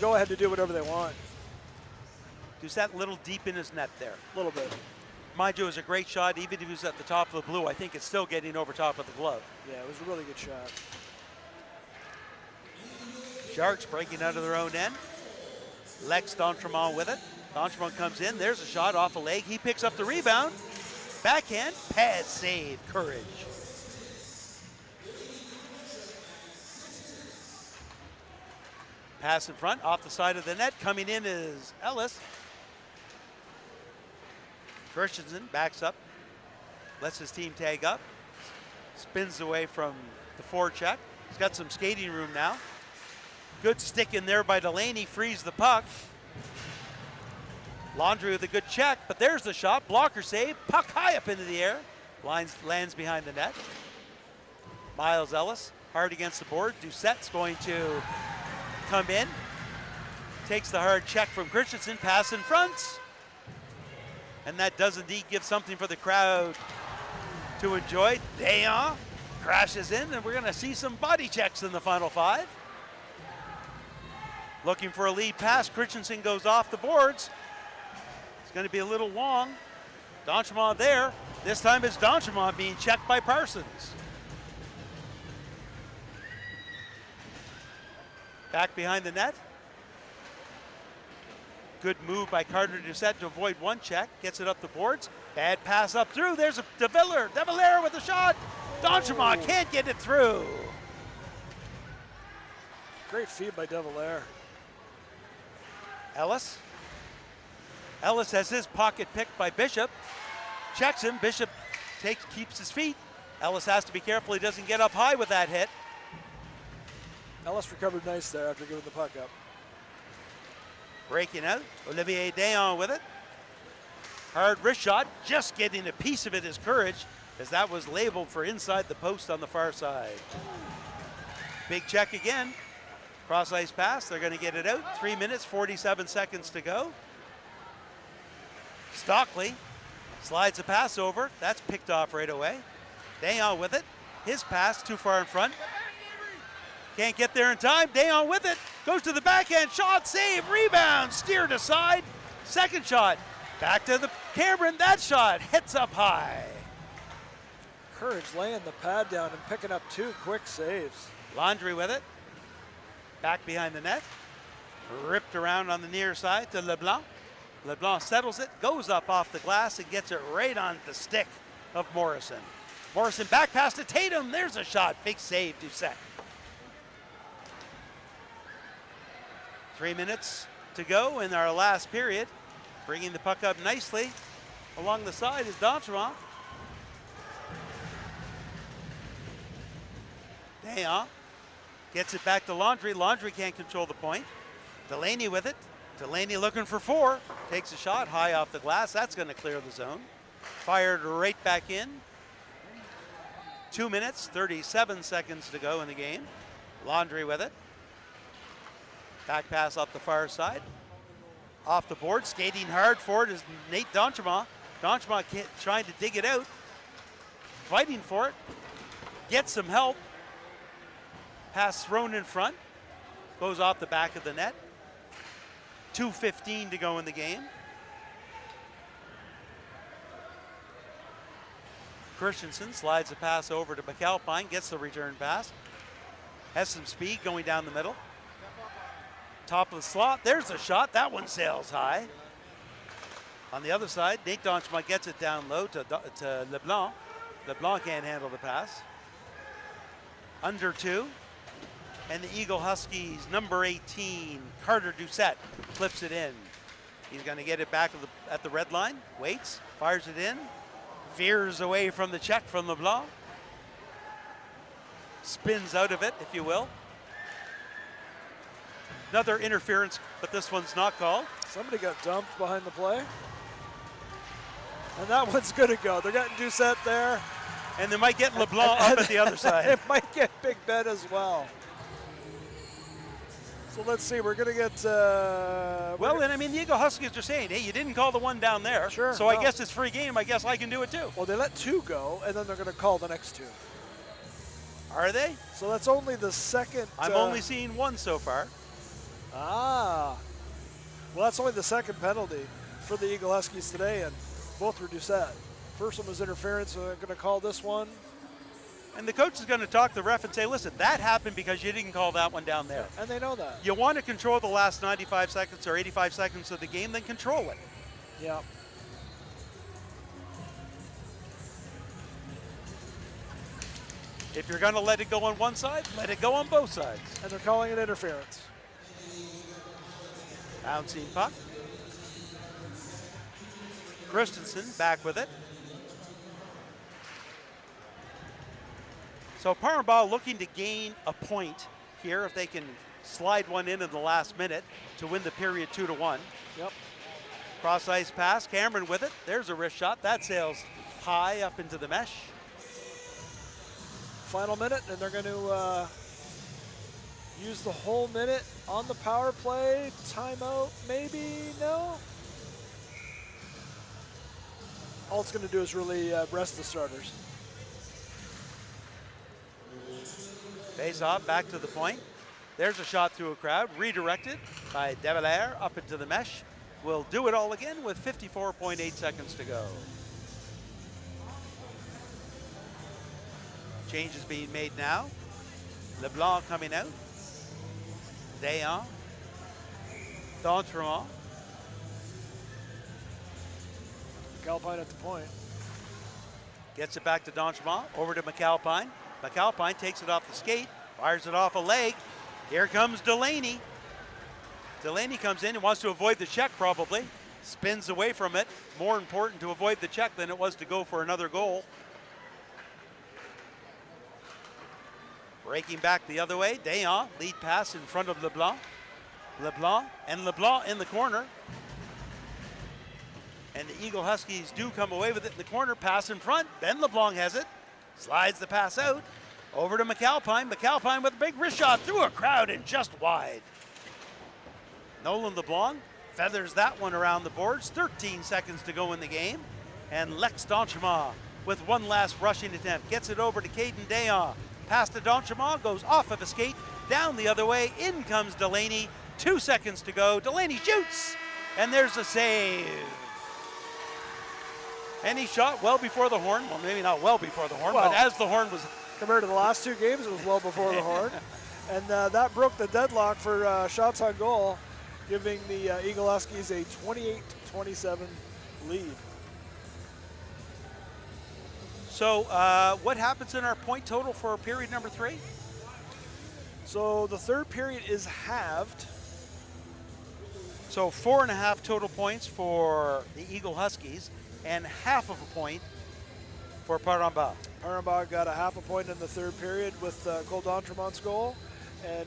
go-ahead to do whatever they want. Doucette a little deep in his net there. A little bit. Mind you, it was a great shot. Even if he was at the top of the blue, I think it's still getting over top of the glove. Yeah, it was a really good shot. Sharks breaking out of their own end. Lex D'Entremont with it. D'Entremont comes in. There's a shot off a leg. He picks up the rebound. Backhand, pad save, Courage. Pass in front, off the side of the net. Coming in is Ellis. Christensen backs up, lets his team tag up, spins away from the forecheck. He's got some skating room now. Good stick in there by Delaney, frees the puck. Laundry with a good check, but there's the shot. Blocker save, puck high up into the air. Lands behind the net. Miles Ellis, hard against the board. Doucette's going to come in. Takes the hard check from Christensen, pass in front. And that does indeed give something for the crowd to enjoy. Dayon crashes in, and we're gonna see some body checks in the final 5. Looking for a lead pass, Christensen goes off the boards. It's gonna be a little long. D'Entremont there. This time it's D'Entremont being checked by Parsons. Back behind the net. Good move by Carter Doucette to avoid one check. Gets it up the boards. Bad pass up through. There's a De Villers with a shot. D'Entremont can't get it through. Great feed by De Villers. Ellis. Ellis has his pocket picked by Bishop. Checks him. Bishop keeps his feet. Ellis has to be careful he doesn't get up high with that hit. Ellis recovered nice there after giving the puck up. Breaking out, Olivier Dayon with it. Hard wrist shot, just getting a piece of it is Courage, as that was labeled for inside the post on the far side. Big check again. Cross ice pass, they're gonna get it out. 3 minutes, 47 seconds to go. Stockley slides a pass over, that's picked off right away. Dayon with it, his pass too far in front. Can't get there in time. Dayon with it. Goes to the backhand. Shot, save, rebound. Steered aside. Second shot. Back to the Cameron. That shot hits up high. Courage laying the pad down and picking up 2 quick saves. Laundry with it. Back behind the net. Ripped around on the near side to LeBlanc. LeBlanc settles it. Goes up off the glass and gets it right on the stick of Morrison. Morrison back pass to Tatum. There's a shot. Big save, Doucette. 3 minutes to go in our last period. Bringing the puck up nicely. Along the side is D'Entremont. Dayan gets it back to Laundry. Laundry can't control the point. Delaney with it. Delaney looking for 4. Takes a shot high off the glass. That's going to clear the zone. Fired right back in. 2 minutes, 37 seconds to go in the game. Laundry with it. Back pass up the far side. Off the board, skating hard for it is Nate Donchema. Donchema trying to dig it out. Fighting for it. Gets some help. Pass thrown in front. Goes off the back of the net. 2:15 to go in the game. Christensen slides the pass over to McAlpine, gets the return pass. Has some speed going down the middle. Top of the slot, there's a shot. That one sails high. On the other side, Nate Donchema gets it down low to LeBlanc. LeBlanc can't handle the pass. Under 2. And the Eagle Huskies, number 18, Carter Doucette, flips it in. He's going to get it back at the red line. Waits, fires it in. Veers away from the check from LeBlanc. Spins out of it, if you will. Another interference, but this one's not called. Somebody got dumped behind the play. And that one's going to go. They're getting Doucette there. And they might get LeBlanc up at the other side. It might get Big Ben as well. So let's see, we're going to get... well, and I mean, the Eagle Huskies are saying, hey, you didn't call the one down there. Sure. So I guess it's free game. I guess I can do it too. Well, they let 2 go, and then they're going to call the next 2. Are they? So that's only the second... I'm only seeing 1 so far. Ah. Well, that's only the second penalty for the Eagle Huskies today, and both were Doucette. First one was interference, so they're going to call this one. And the coach is going to talk to the ref and say, listen, that happened because you didn't call that one down there. And they know that. You want to control the last 95 seconds or 85 seconds of the game, then control it. Yeah. If you're going to let it go on one side, let it go on both sides. And they're calling it interference. Bouncing puck. Christensen back with it. So Parambal looking to gain a point here if they can slide one in the last minute to win the period 2-1. Yep. Cross ice pass, Cameron with it. There's a wrist shot. That sails high up into the mesh. Final minute, and they're going to use the whole minute on the power play. Timeout, maybe? No? All it's going to do is really rest the starters. Face off, back to the point. There's a shot through a crowd, redirected by Devalere up into the mesh. We'll do it all again with 54.8 seconds to go. Changes being made now. LeBlanc coming out. Dayan. D'Entremont. McAlpine at the point. Gets it back to D'Entremont, over to McAlpine. McAlpine takes it off the skate, fires it off a leg. Here comes Delaney. Delaney comes in and wants to avoid the check probably. Spins away from it. More important to avoid the check than it was to go for another goal. Breaking back the other way, Dayan, lead pass in front of LeBlanc. LeBlanc in the corner. And the Eagle Huskies do come away with it in the corner, pass in front. Ben LeBlanc has it. Slides the pass out, over to McAlpine. McAlpine with a big wrist shot through a crowd and just wide. Nolan LeBlanc feathers that one around the boards. 13 seconds to go in the game. And Lex D'Entremont with one last rushing attempt. Gets it over to Caden Dayan. Pass to D'Entremont, goes off of a skate, down the other way. In comes Delaney. 2 seconds to go. Delaney shoots, and there's a save. And he shot well before the horn. Well, maybe not well before the horn, well, but as the horn was. Compared to the last 2 games, it was well before the horn. And that broke the deadlock for shots on goal, giving the Eagle Huskies a 28-27 lead. So what happens in our point total for period number 3? So the third period is halved. So 4.5 total points for the Eagle Huskies and half of a point for Parambal. Harenbach got a half a point in the third period with Cole Dontremont's goal. And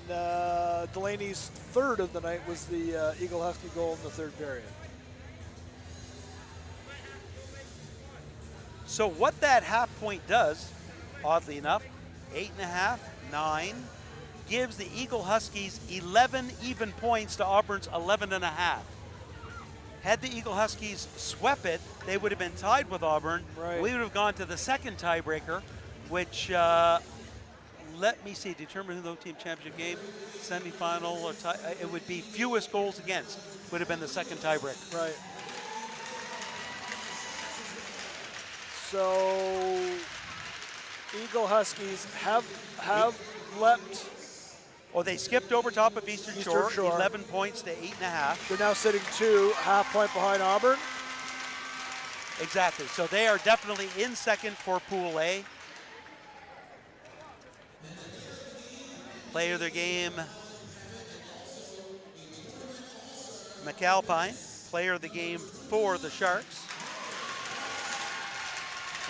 Delaney's third of the night was the Eagle Husky goal in the third period. So what that half point does, oddly enough, 8.5, 9, gives the Eagle Huskies 11 even points to Auburn's 11.5. Had the Eagle Huskies swept it, they would have been tied with Auburn. Right. We would have gone to the second tiebreaker, which, let me see, determine who the team championship game, semifinal, or it would be fewest goals against, would have been the second tiebreaker. Right. So Eagle Huskies have leapt. Well, they skipped over top of Eastern Shore, 11 points to 8.5. They're now sitting 2, half point behind Auburn. Exactly. So they are definitely in second for Pool A. Player of the game, McAlpine. Player of the game for the Sharks.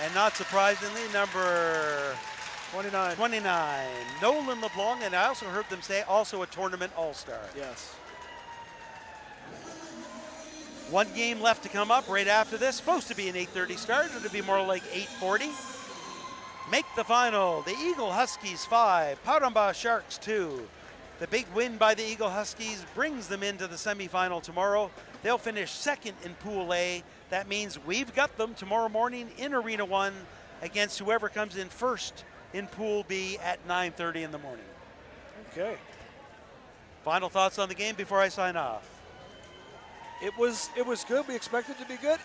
And not surprisingly, number 29, Nolan LeBlanc, and I also heard them say also a tournament all-star. Yes. One game left to come up right after this. Supposed to be an 8:30 start. It'll be more like 8:40. Make the final. The Eagle Huskies 5, Harenbach Sharks 2. The big win by the Eagle Huskies brings them into the semifinal tomorrow. They'll finish second in Pool A. That means we've got them tomorrow morning in Arena 1 against whoever comes in first in Pool B at 9:30 in the morning. Okay. Final thoughts on the game before I sign off. It was good. We expected it to be good.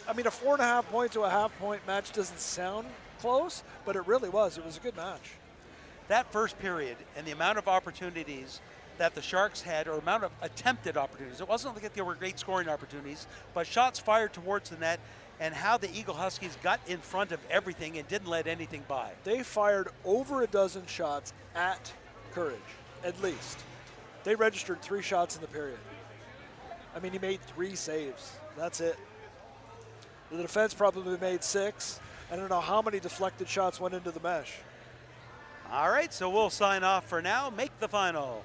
I mean, a 4.5 point to a half point match doesn't sound close, but it really was. It was a good match. That first period and the amount of opportunities that the Sharks had, or amount of attempted opportunities, it wasn't like there were great scoring opportunities, but shots fired towards the net, and how the Eagle Huskies got in front of everything and didn't let anything by. They fired over a dozen shots at Courage, at least. They registered 3 shots in the period. I mean, he made 3 saves. That's it. The defense probably made 6. I don't know how many deflected shots went into the mesh. All right, so we'll sign off for now. Make the final.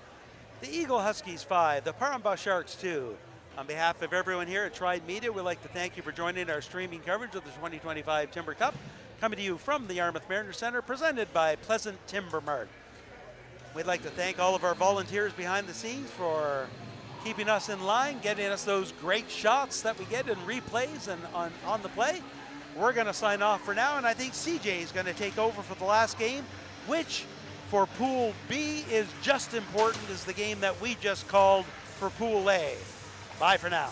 The Eagle Huskies 5, the Harenbach Sharks 2. On behalf of everyone here at Tribe Media, we'd like to thank you for joining our streaming coverage of the 2025 Timber Cup, coming to you from the Yarmouth Mariners Center, presented by Pleasant Timber Mart. We'd like to thank all of our volunteers behind the scenes for keeping us in line, getting us those great shots that we get in replays and on the play. We're going to sign off for now, and I think CJ is going to take over for the last game, which for Pool B is just important as the game that we just called for Pool A. Bye for now.